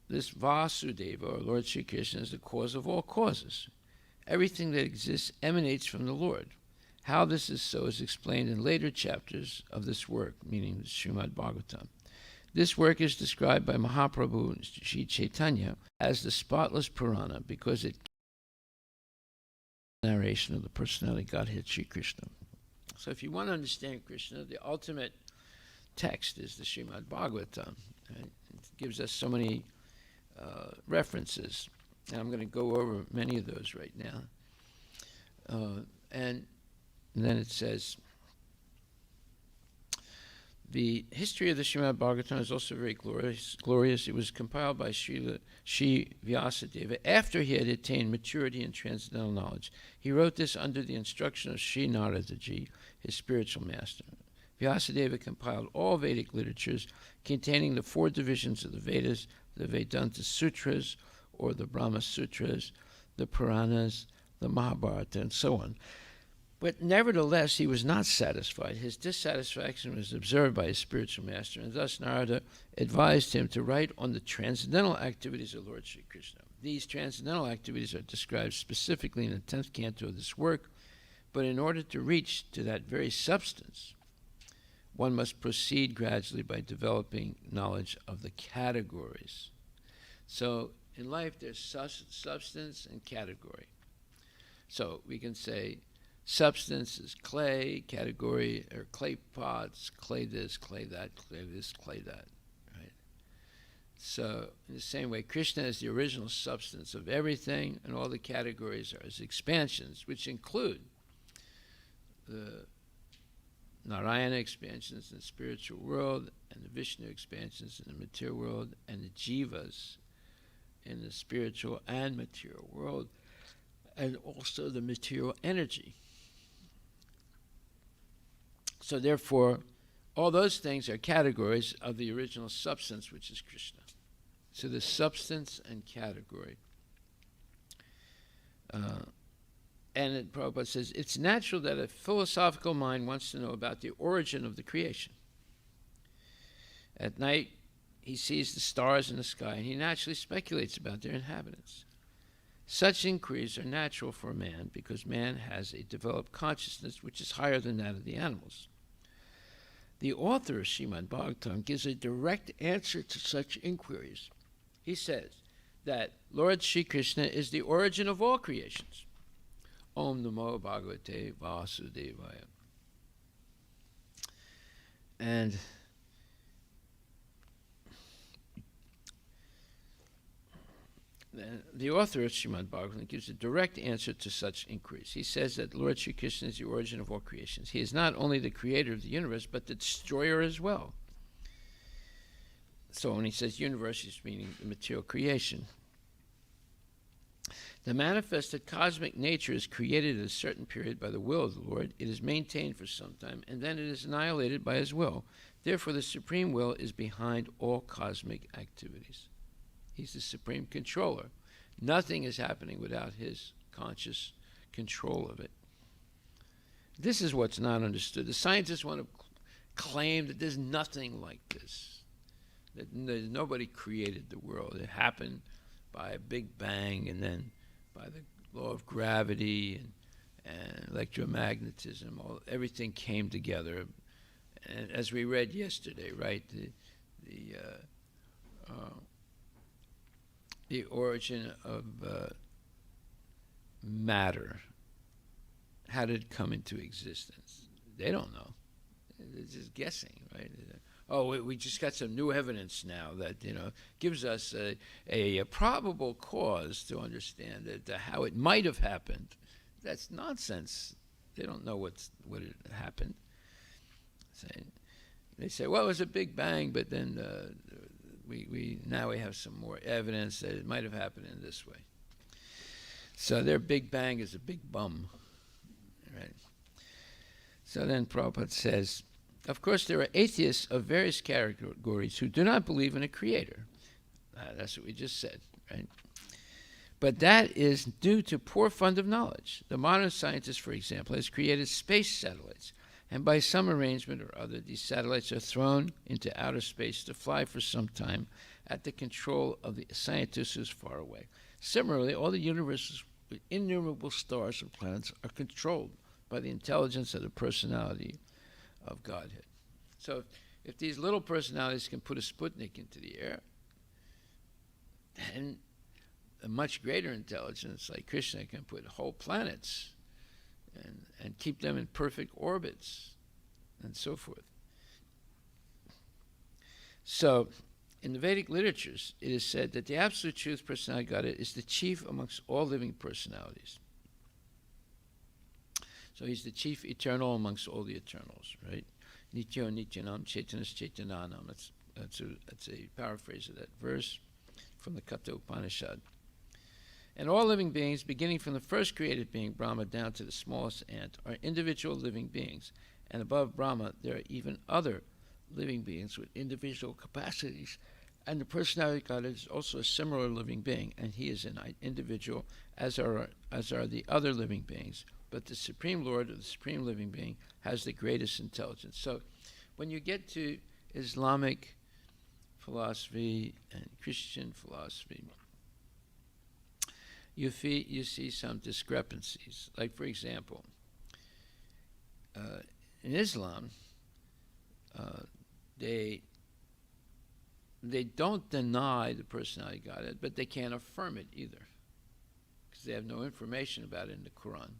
this Vasudeva, or Lord Sri Krishna, is the cause of all causes. Everything that exists emanates from the Lord. How this is so is explained in later chapters of this work, meaning the Srimad Bhagvatam. This work is described by Mahaprabhu Sri Chaitanya as the spotless Purana because it narration of the personality of Godhead Sri Krishna. So if you want to understand Krishna, the ultimate text is the Srimad Bhagvatam. Right? It gives us so many references. And I'm going to go over many of those right now. And then it says, the history of the Srimad Bhagavatam is also very glorious. It was compiled by Sri Vyasadeva after he had attained maturity in transcendental knowledge. He wrote this under the instruction of Sri Naradaji, his spiritual master. Vyasadeva compiled all Vedic literatures containing the 4 divisions of the Vedas, the Vedanta Sutras, or the Brahma Sutras, the Puranas, the Mahabharata, and so on. But nevertheless, he was not satisfied. His dissatisfaction was observed by his spiritual master, and thus Narada advised him to write on the transcendental activities of Lord Sri Krishna. These transcendental activities are described specifically in the 10th canto of this work, but in order to reach to that very substance, one must proceed gradually by developing knowledge of the categories. So in life, there's substance and category. So we can say substance is clay, category are clay pots, clay this, clay that, clay this, clay that. Right? So in the same way, Krishna is the original substance of everything, and all the categories are his expansions, which include the Narayana expansions in the spiritual world, and the Vishnu expansions in the material world, and the jivas in the spiritual and material world, and also the material energy. So therefore, all those things are categories of the original substance, which is Krishna. So the substance and category. And Prabhupada says, it's natural that a philosophical mind wants to know about the origin of the creation. At night, he sees the stars in the sky, and he naturally speculates about their inhabitants. Such inquiries are natural for man because man has a developed consciousness which is higher than that of the animals. The author of Srimad Bhagavatam gives a direct answer to such inquiries. He says that Lord Sri Krishna is the origin of all creations. Om Namo Bhagavate Vasudevaya. And the author of Srimad Bhagavatam gives a direct answer to such inquiries. He says that Lord Sri Krishna is the origin of all creations. He is not only the creator of the universe, but the destroyer as well. So when he says universe, he's meaning the material creation. The manifested cosmic nature is created at a certain period by the will of the Lord. It is maintained for some time, and then it is annihilated by his will. Therefore, the supreme will is behind all cosmic activities. He's the supreme controller. Nothing is happening without his conscious control of it. This is what's not understood. The scientists want to claim that there's nothing like this, that nobody created the world. It happened by a big bang, and then by the law of gravity and electromagnetism, everything came together. And as we read yesterday, right, the origin of matter, how did it come into existence? They don't know. They're just guessing, right? Oh, we just got some new evidence now that gives us a probable cause to understand how it might have happened. That's nonsense. They don't know what it happened. They say, well, it was a big bang, but then now we have some more evidence that it might have happened in this way. So their big bang is a big bum, right? So then Prabhupada says, of course, there are atheists of various categories who do not believe in a creator. That's what we just said, right? But that is due to poor fund of knowledge. The modern scientist, for example, has created space satellites, and by some arrangement or other, these satellites are thrown into outer space to fly for some time at the control of the scientist who's far away. Similarly, all the universes with innumerable stars and planets are controlled by the intelligence of the personality of Godhead. So if these little personalities can put a Sputnik into the air, then a much greater intelligence like Krishna can put whole planets and keep them in perfect orbits and so forth. So in the Vedic literatures, it is said that the absolute truth personality Godhead is the chief amongst all living personalities. So he's the chief eternal amongst all the eternals, right? Nityo Nityanam Chaitanas Chaitananam. That's a paraphrase of that verse from the Katha Upanishad. And all living beings, beginning from the first created being, Brahma, down to the smallest ant, are individual living beings. And above Brahma, there are even other living beings with individual capacities. And the personality of God is also a similar living being, and he is an individual, as are the other living beings. But the Supreme Lord, or the Supreme Living Being, has the greatest intelligence. So when you get to Islamic philosophy and Christian philosophy, you see some discrepancies. Like, for example, in Islam, they don't deny the personality of Godhead, but they can't affirm it either, because they have no information about it in the Quran.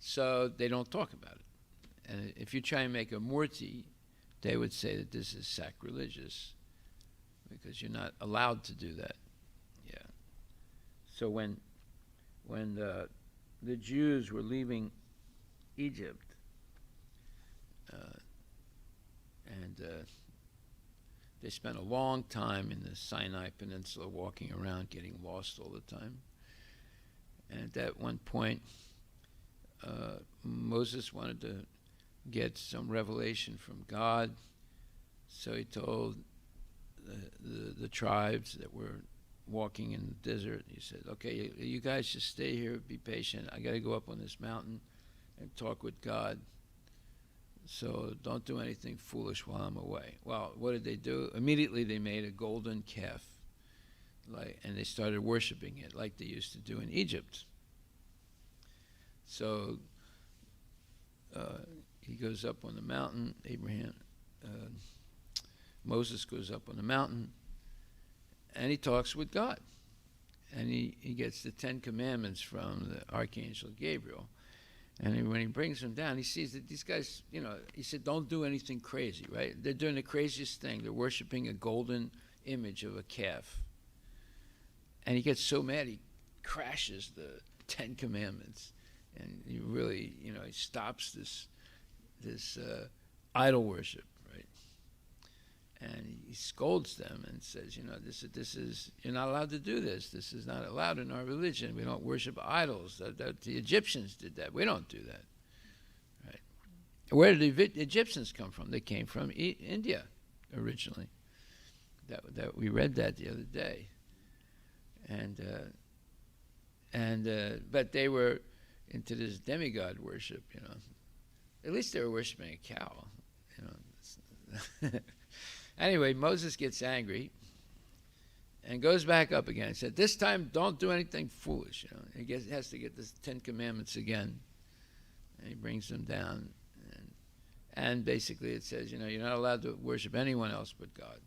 So they don't talk about it. And if you try and make a murti, they would say that this is sacrilegious, because you're not allowed to do that. Yeah. So when the Jews were leaving Egypt, and they spent a long time in the Sinai Peninsula walking around, getting lost all the time. And at one point, Moses wanted to get some revelation from God, so he told the tribes that were walking in the desert, he said, okay, you guys just stay here, be patient. I got to go up on this mountain and talk with God, so don't do anything foolish while I'm away. Well, what did they do? Immediately they made a golden calf, and they started worshiping it like they used to do in Egypt. So he goes up on the mountain, Moses goes up on the mountain, and he talks with God. And he gets the 10 Commandments from the Archangel Gabriel. And when he brings them down, he sees that these guys, he said, don't do anything crazy, right? They're doing the craziest thing. They're worshiping a golden image of a calf. And he gets so mad, he crashes the 10 Commandments. And he really, he stops this idol worship, right? And he scolds them and says, this is you're not allowed to do this. This is not allowed in our religion. We don't worship idols. The Egyptians did that. We don't do that, right? Where did the Egyptians come from? They came from India originally. That we read that the other day, but they were into this demigod worship, At least they were worshiping a cow, Anyway, Moses gets angry and goes back up again. He said, this time don't do anything foolish. He has to get the 10 Commandments again. And he brings them down. And basically it says, you're not allowed to worship anyone else but God.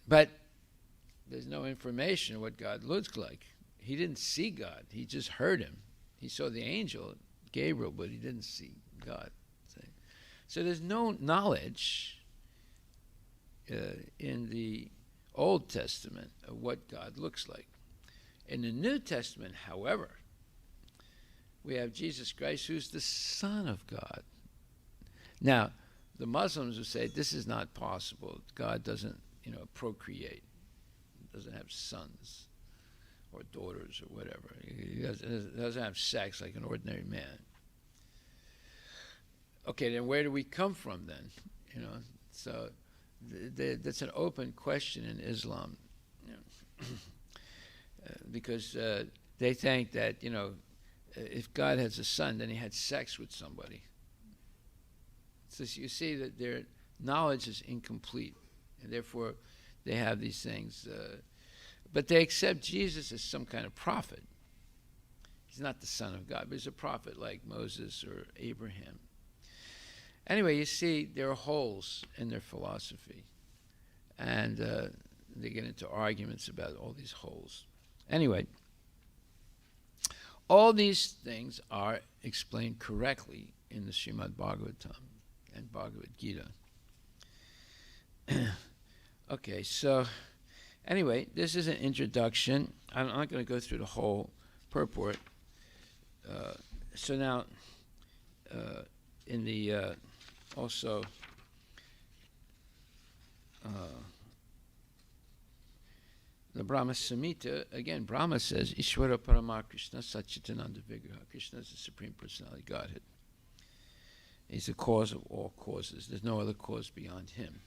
But there's no information of what God looks like. He didn't see God. He just heard him. He saw the angel, Gabriel, but he didn't see God. So there's no knowledge in the Old Testament of what God looks like. In the New Testament, however, we have Jesus Christ, who's the Son of God. Now, the Muslims will say this is not possible. God doesn't, procreate. He doesn't have sons or daughters or whatever. He doesn't have sex like an ordinary man. Okay, then where do we come from then? So that's an open question in Islam, because they think that if God has a son, then he had sex with somebody. So you see that their knowledge is incomplete, and therefore they have these things. But they accept Jesus as some kind of prophet. He's not the Son of God, but he's a prophet like Moses or Abraham. Anyway, you see there are holes in their philosophy, and they get into arguments about all these holes. Anyway, all these things are explained correctly in the Srimad Bhagvatam and Bhagavad Gita. Okay, so anyway, this is an introduction. I'm not going to go through the whole purport. So now, in the also the Brahma Samhita, again, Brahma says, Ishvara Parama Krishna Satchitananda Vigraha. Krishna is the Supreme Personality Godhead. He's the cause of all causes. There's no other cause beyond him.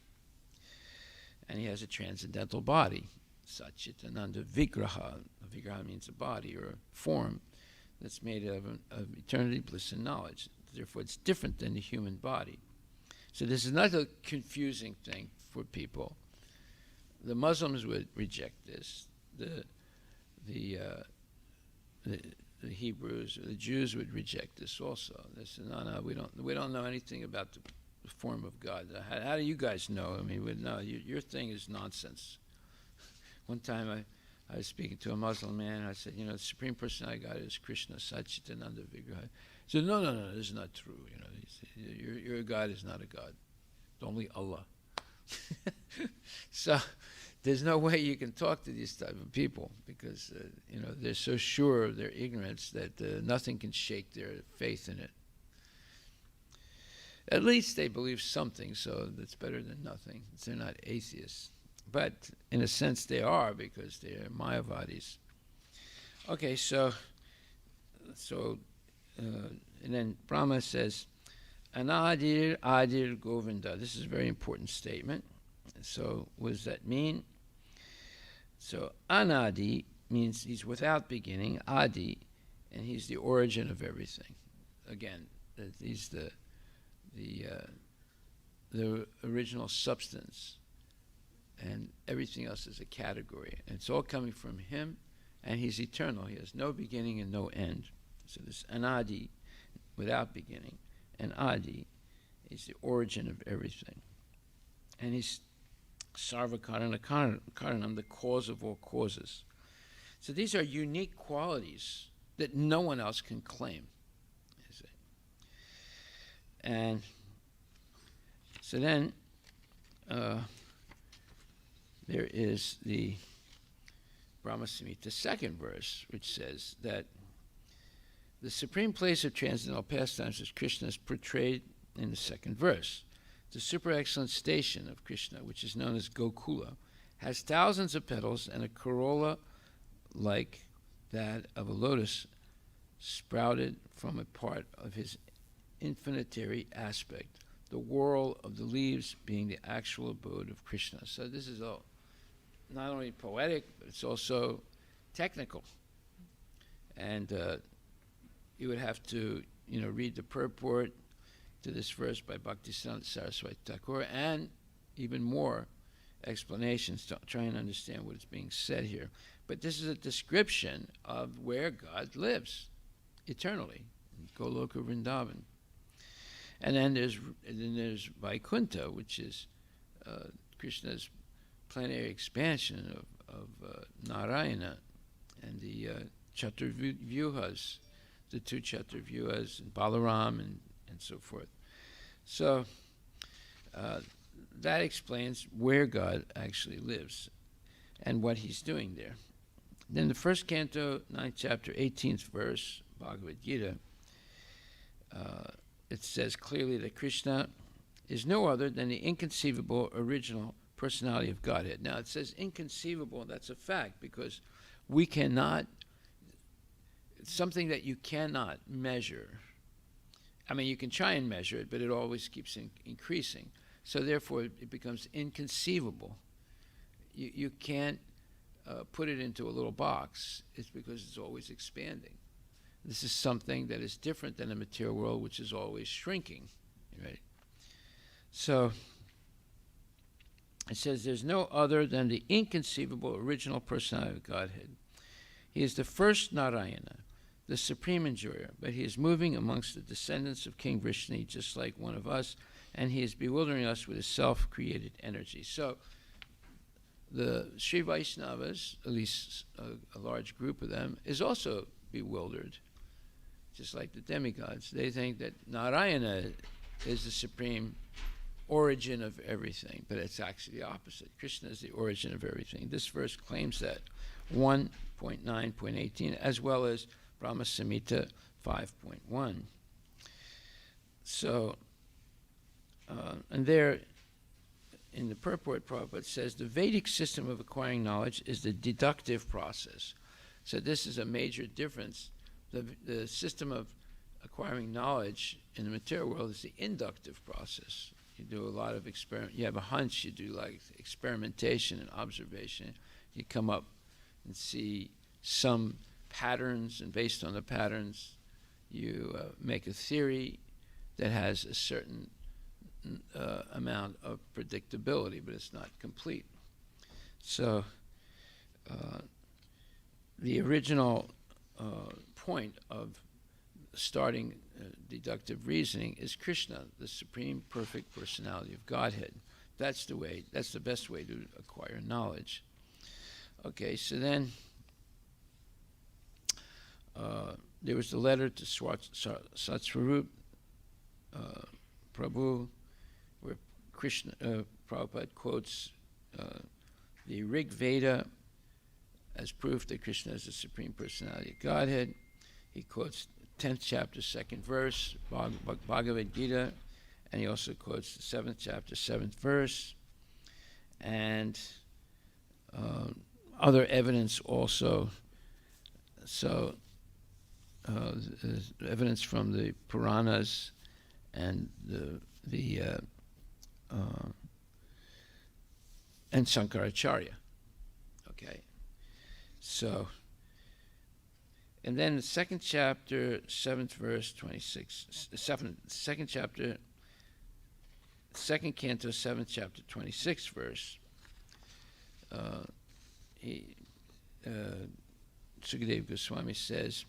And he has a transcendental body, Satchitananda Vigraha. Vigraha means a body or a form that's made of eternity, bliss, and knowledge. Therefore, it's different than the human body. So this is not a confusing thing for people. The Muslims would reject this. The Hebrews, the Jews would reject this also. They said, no, we don't know anything about the form of God. How do you guys know? I mean, no, your thing is nonsense. One time I was speaking to a Muslim man, and I said, the Supreme Personality God is Krishna, Satchitananda Vigraha. He said, no, this is not true. Your God is not a God. It's only Allah. So there's no way you can talk to these type of people because, they're so sure of their ignorance that nothing can shake their faith in it. At least they believe something, so that's better than nothing. They're not atheists. But in a sense they are because they're Mayavadis. Okay, so and then Brahma says, Anadir Adir Govinda. This is a very important statement. So what does that mean? So Anadi means he's without beginning, Adi, and he's the origin of everything. Again, he's the original substance, and everything else is a category. And it's all coming from him, and he's eternal. He has no beginning and no end. So this Anadi, without beginning, and Adi is the origin of everything. And he's Sarva Karana Karanam, the cause of all causes. So these are unique qualities that no one else can claim. And so then there is the Brahma Samhita, second verse, which says that the supreme place of transcendental pastimes is Krishna is portrayed in the second verse. The super excellent station of Krishna, which is known as Gokula, has thousands of petals and a corolla like that of a lotus sprouted from a part of his infinitary aspect, the whirl of the leaves being the actual abode of Krishna. So this is all not only poetic, but it's also technical. And you would have to, read the purport to this verse by Bhaktisiddhanta Saraswati Thakur, and even more explanations to try and understand what is being said here. But this is a description of where God lives eternally, in Goloka Vrindavan. And then there's Vaikuntha, which is Krishna's plenary expansion of Narayana, and the Chaturvyuhas, the two Chaturvyuhas, and Balaram, and so forth. So that explains where God actually lives and what he's doing there. Then the first canto, 9th chapter, 18th verse, Bhagavad Gita, it says clearly that Krishna is no other than the inconceivable original personality of Godhead. Now it says inconceivable, that's a fact, because we cannot, it's something that you cannot measure. I mean, you can try and measure it, but it always keeps increasing. So therefore, it becomes inconceivable. You can't put it into a little box. It's because it's always expanding. This is something that is different than the material world, which is always shrinking, right? So it says there's no other than the inconceivable original personality of Godhead. He is the first Narayana, the supreme enjoyer, but he is moving amongst the descendants of King Vrishni, just like one of us, and he is bewildering us with his self-created energy. So the Sri Vaishnavas, at least a large group of them, is also bewildered, just like the demigods. They think that Narayana is the supreme origin of everything, but it's actually the opposite. Krishna is the origin of everything. This verse claims that, 1.9.18, as well as Brahma Samhita 5.1. So, and there, in the purport, Prabhupada says, the Vedic system of acquiring knowledge is the deductive process. So this is a major difference. The system of acquiring knowledge in the material world is the inductive process. You do a lot of you have a hunch, you do like experimentation and observation. You come up and see some patterns, and based on the patterns, you make a theory that has a certain amount of predictability, but it's not complete. So the original point of starting deductive reasoning is Krishna, the supreme perfect personality of Godhead. That's the best way to acquire knowledge. Okay, so then there was the letter to Satsvarup Prabhu, where Prabhupada quotes the Rig Veda as proof that Krishna is the supreme personality of Godhead. He quotes 10th chapter, 2nd verse, Bhagavad Gita, and he also quotes the 7th chapter, 7th verse, and other evidence also. So evidence from the Puranas and and Shankaracharya. Okay, so, and then the 2nd chapter, 7th verse, 26. Second chapter, 2nd canto, 7th chapter, 26th verse. Sukadeva Goswami says,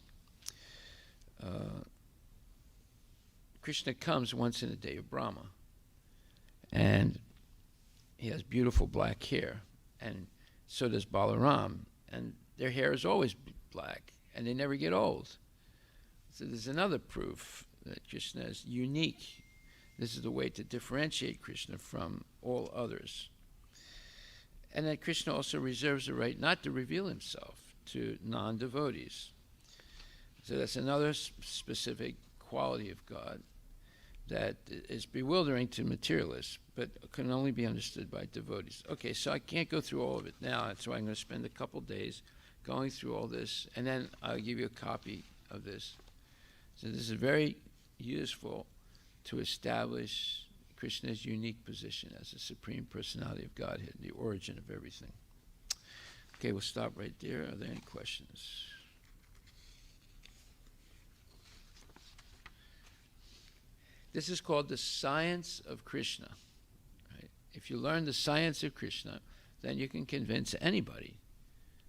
Krishna comes once in a day of Brahma, and he has beautiful black hair, and so does Balaram, and their hair is always black, and they never get old. So there's another proof that Krishna is unique. This is the way to differentiate Krishna from all others. And that Krishna also reserves the right not to reveal himself to non-devotees. So that's another specific quality of God that is bewildering to materialists, but can only be understood by devotees. Okay, so I can't go through all of it now, so I'm going to spend a couple days going through all this, and then I'll give you a copy of this. So this is very useful to establish Krishna's unique position as the Supreme Personality of Godhead, the origin of everything. Okay, we'll stop right there. Are there any questions? This is called the science of Krishna. Right? If you learn the science of Krishna, then you can convince anybody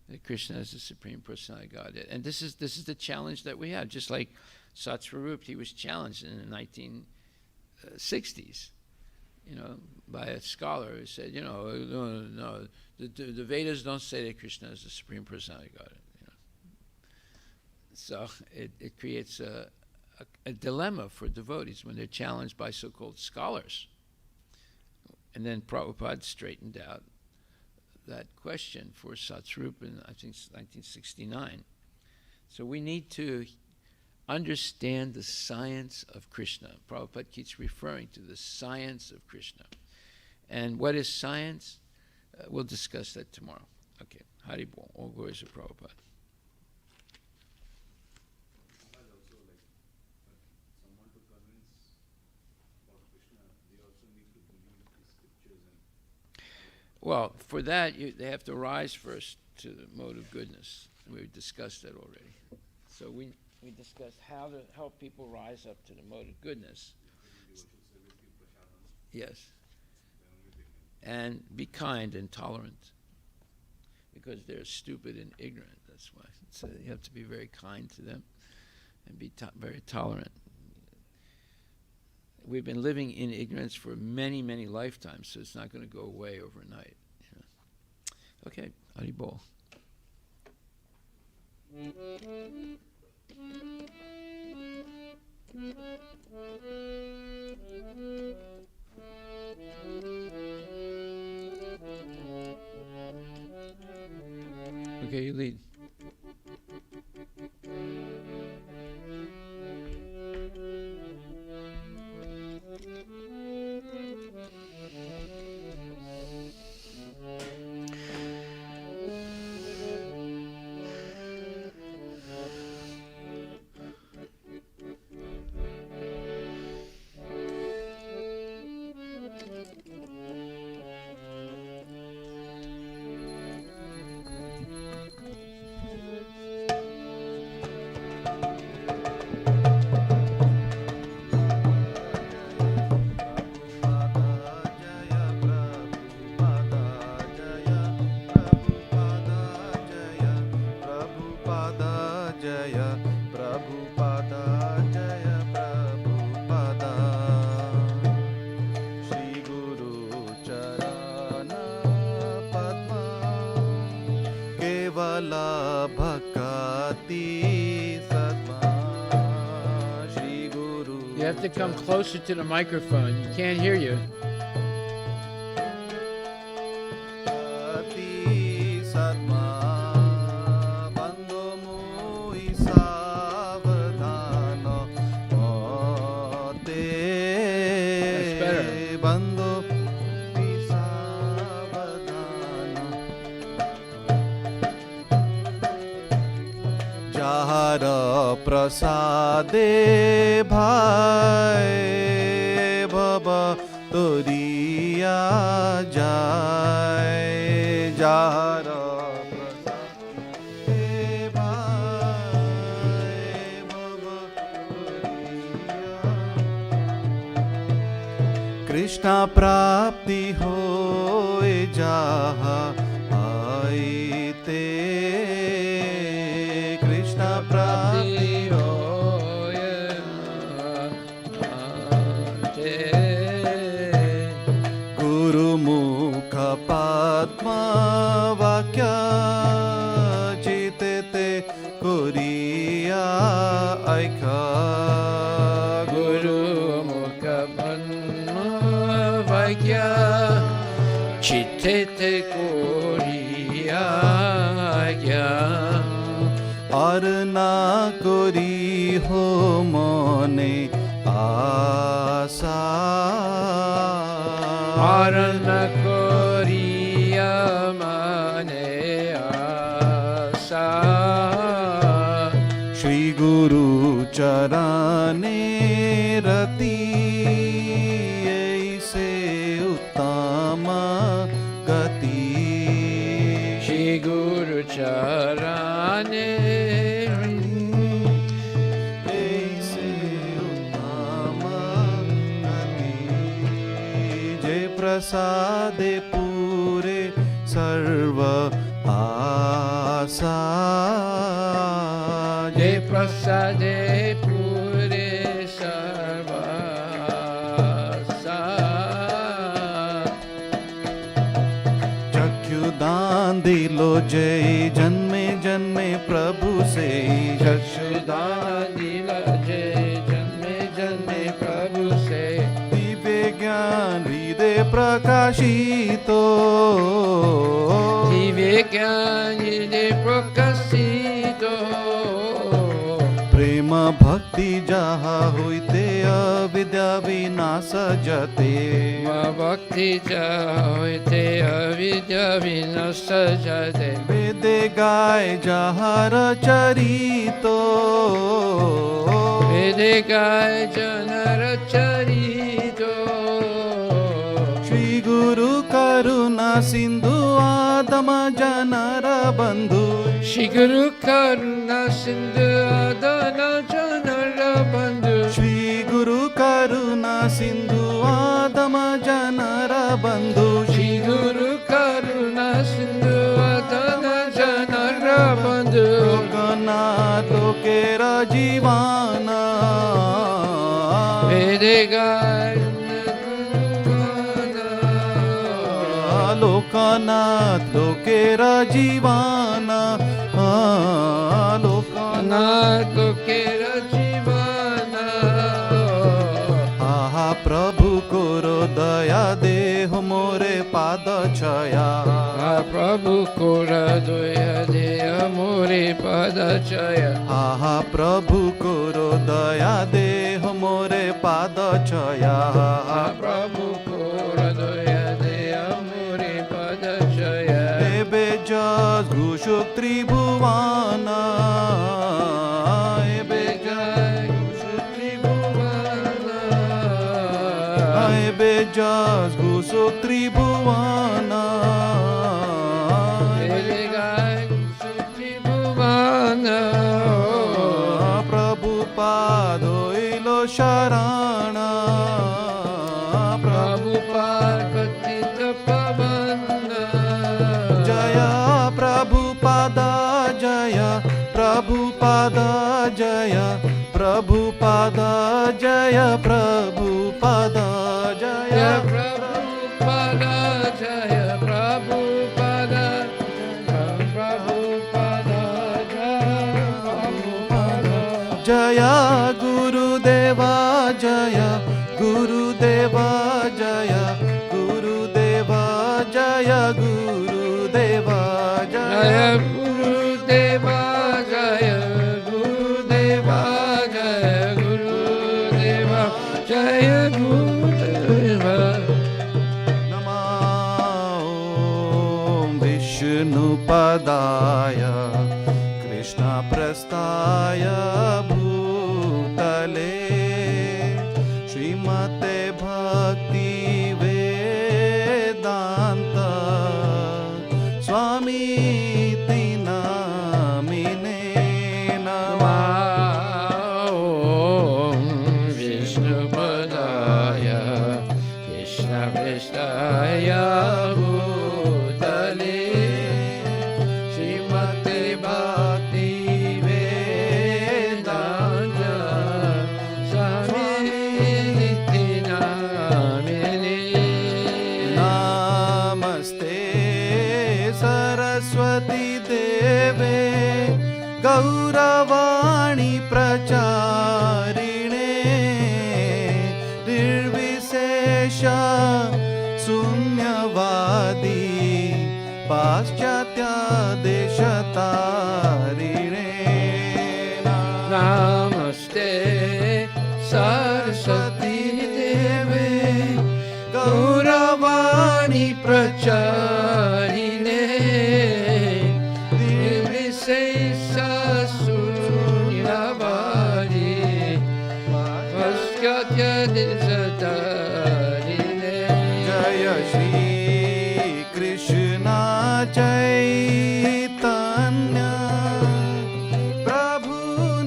that Krishna is the Supreme Personality of Godhead. And this is the challenge that we have. Just like Satsvarup, he was challenged in the 1960s, by a scholar who said, no, the Vedas don't say that Krishna is the Supreme Personality of Godhead. So it creates a dilemma for devotees when they're challenged by so-called scholars. And then Prabhupada straightened out that question for Satsvarup in, I think, 1969. So we need to understand the science of Krishna. Prabhupada keeps referring to the science of Krishna. And what is science? We'll discuss that tomorrow. Okay, Haribol, all glories to Prabhupada. Well, for that, they have to rise first to the mode of goodness. We've discussed that already. So we discussed how to help people rise up to the mode of goodness. Yes. And be kind and tolerant. Because they're stupid and ignorant, that's why. So you have to be very kind to them and be very tolerant. We've been living in ignorance for many, many lifetimes, so it's not going to go away overnight. Okay, Haribol. Okay, you lead. You have to come closer to the microphone. You can't hear you.
Prasade bhai baba toriya jai jahara prasade bhai baba toriya Krishna prapti hoye jaha aite Krishna prapti Padma vakya jitete kuriya aika
Guru mukha padma vakya jitete kuriya aika
arna kori ho mone asa
arna koriya mane asa
Shri Guru charane rati aise uttama gati
Shri Guru charane
aise uttama प्रसादे पूरे सर्व आशा
जे प्रसादे पूरे सर्व आशा
चक्षुदान दिलो जय जन्मे जन्मे प्रभु से
चक्षुदान दिलो जय जन्मे जन्मे प्रभु से
दिव्य ज्ञान हृदय प्रकाशितो
दिव्य ज्ञान हृदय प्रकाशितो
प्रेम भक्ति जहा होइते अविद्या विनाश जते
भक्ति होते अविद्या विनाश जते
वेदे गाय जहार चरितो
वेदे गाय जनर चरितो
श्री गुरु करुणा सिंधु आदम जनर बंधु
श्री गुरु करुणा सिंधु आदम जनर बंधु
श्री गुरु करुणा सिंधु आदम जनर बंधु
श्री गुरु करुणा सिंधु आदम जनर बंधु
लोकनाथ लोकेर जीवाना
वेदे गाय
लोकनाथ लोकेर जीवाना
लोकनाथ लोकेर जीवाना
आहा प्रभु कोरो दया देह मोरे पाद छया
प्रभु कोर दया देह मोरे पद छया
आहा प्रभु कोरो दया देह मोरे पाद छया
प्रभु कोर दया देह मोरे पद छया
एबे जस घुषुक त्रिभुवाना एबे
घुषुक त्रिभुवाना
एबे जस घुषुक त्रिभुवाना
घुषुक त्रिभुवाना
प्रभु पाद होइलो शरण
प्रभु पाद कथित पवन
जय प्रभु पाद जय प्रभु पाद जय प्रभु पाद जय प्रभु पाद जय
प्रभु पद जय प्रभु पद प्रभु पद जय प्रभु पद
जय गुरुदेवा जय गुरुदेवा जय गुरुदेवा जय गुरुदेवा
जय गुरुदेवा जय गुरुदेवा जय गुरुदेवा जय गुरुदेवा
नमो विष्णुपदाय कृष्णप्रस्थाय भूतले श्रीमते भक्ति वेदांत स्वामी नामिने नमः
ॐ विष्णुपदाय कृष्णप्रेष्ठाय भूतले श्रीमते भक्ति वेदांत स्वामी नामिने
नमस्ते सरस्वती देवे गौरवाणी प्रचारिणे निर्विशेष शून्यवादी पाश्चात्य देशतारिणे
नमस्ते सरस्वती देवे गौरवाणी प्रचारिणे निर्विशेष शून्यवादी पाश्चात्य देशतारिणे
जय श्री कृष्ण चैतन्य प्रभु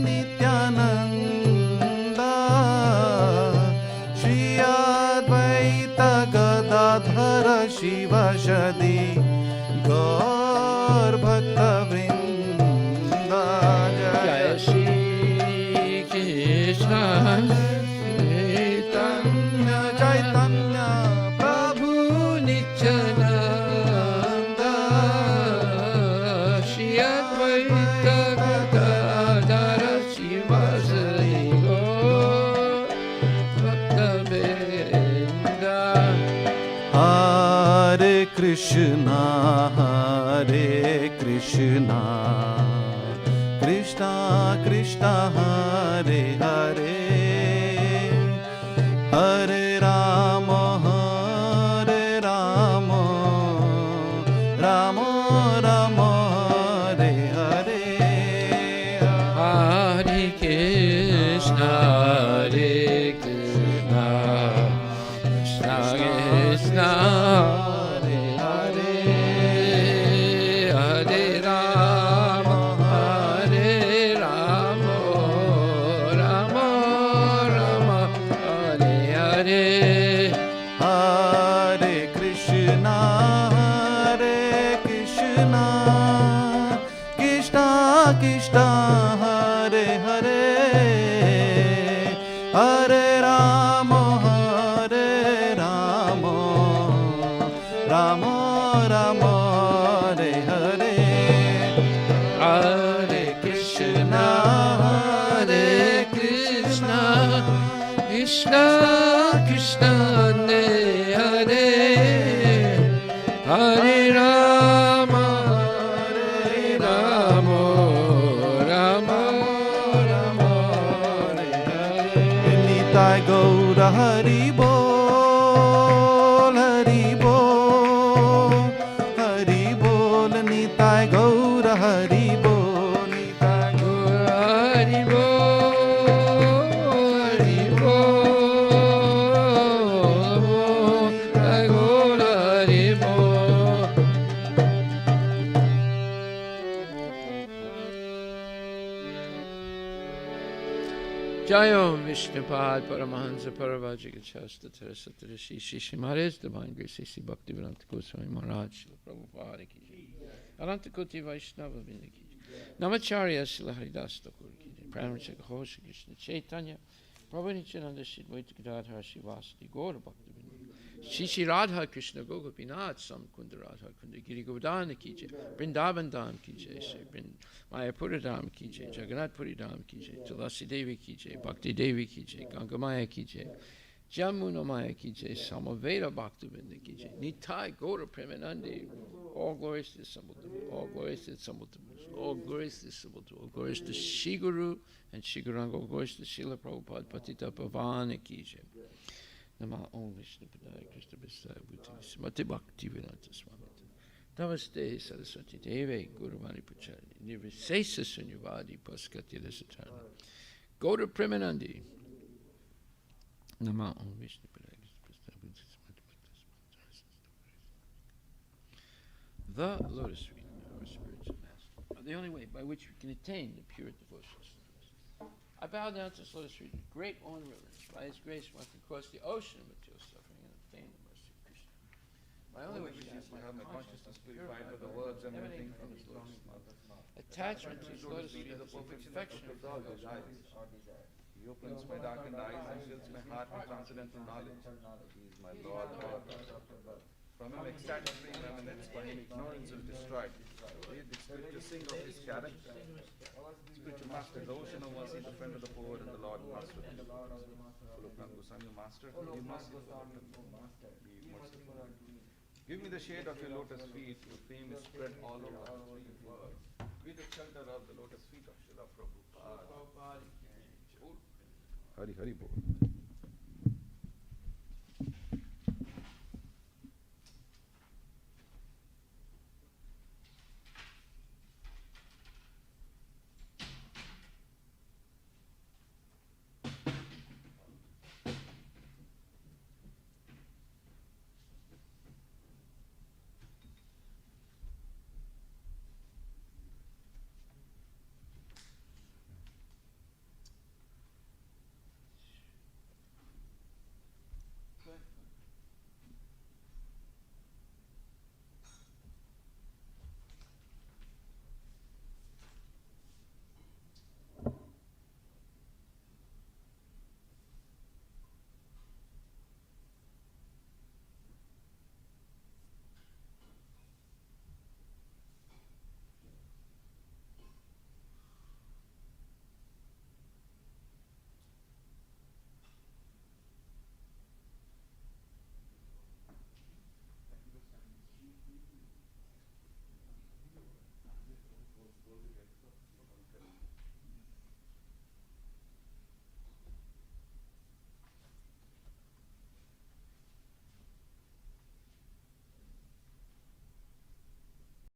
Nityanand Shri Advaita Gadadhar Krishna, Hare Krishna, Krishna Krishna, Hare Hare, Hare Rama, Hare Rama, Rama Rama, Hare Hare,
Hare Krishna, Hare Krishna, Krishna Krishna, Hare Hare, Hare Rama, Hare Rama, Rama Rama, Hare Hare.
Hare Krishna, Hare Krishna, Krishna Krishna, Hare Hare, Hare Rama, Hare Rama, Rama Rama, Hare Hare,
Hare Krishna, Hare Krishna, Krishna Krishna, Hare Hare, Hare Rama, Hare Rama, Rama Rama, Hare Hare.
Nitai Gaura Hari Bol, Hari Bol, Hari Bol, Nitai Gaura Hari Bol, Nitai Gaura.
Hari Bol, Hari Bol, Hari Bol, Hari Bol. Jayom Vishnupad Paramahansa Paravajigachasta Terasatara Shri Shri Maharaj, Divine Grace Sri Bhaktivedanta Goswami Maharaj, Srila Prabhupada Ki Jai, Anantakoti Vaishnava Vrinda Ki Jai, Namacharya Srila Haridas Thakur Ki Jai, Pramachak Hoshi Krishna Chaitanya, Prabhu Nityananda Shri Dvaita Gadadhar Shri Vasadi Gaura Bhaktivedanta Shri Shri Radha Krishna Gopinath Samkunda Radha Kunda Giri Govardhana Ki Jai, Vrindavan Dham Ki Jai, Shri Mayapura Dham Ki Jai, Jagannath Puri Dham Ki Jai, Tulasi Devi Ki Jai, Bhakti Devi Ki Jai, Ganga Maya Ki Jai, Jamuna Maya Ki Jai, Samaveda Bhaktivedanta Ki Jai, Nitai Gaura Premanandi, all glories to the Sambhutamas, all glories to the Sambhutamas, all glories to the Sambhutamas, all glories to Shiguru and Shiguranga, all glories to Srila Prabhupada Patita Pavana Ki Jai. Nama Om Vishnu Padaya Krishna Vistaya Bhuti Smati Bhakti Vedanta Swamita Namaste Saraswati Deve Guru Vani Pachari Nirvisesa Sunyavadi Paskati Desatana Gaura Premanandi Nama Om Vishnu Padaya Krishna Vistaya Bhuti Smati Bhakti. The lotus feet of our spiritual master are the only way by which we can attain the pure devotion. I bow down to his lotus feet in great awe and reverence. By his grace, one can cross the ocean of material suffering and obtain the mercy of Krishna. My only wish is to have my consciousness purified by the words emanating from his lotus feet. Attachment to his lotus feet is the perfection of all desires. He opens my darkened eyes and fills my heart with transcendental knowledge. He is my Lord, From him ecstatic flame emanates, by him ignorance is destroyed. Read the scripture, sing of his character. Spiritual master, the ocean of mercy, the friend of the poor, and the Lord master of the full of Goswami, master, be merciful. Be merciful. Give me the shade of your lotus feet, your fame is spread all over the world. Be the shelter of the lotus feet of Srila Prabhupada. Hari Hari Bol.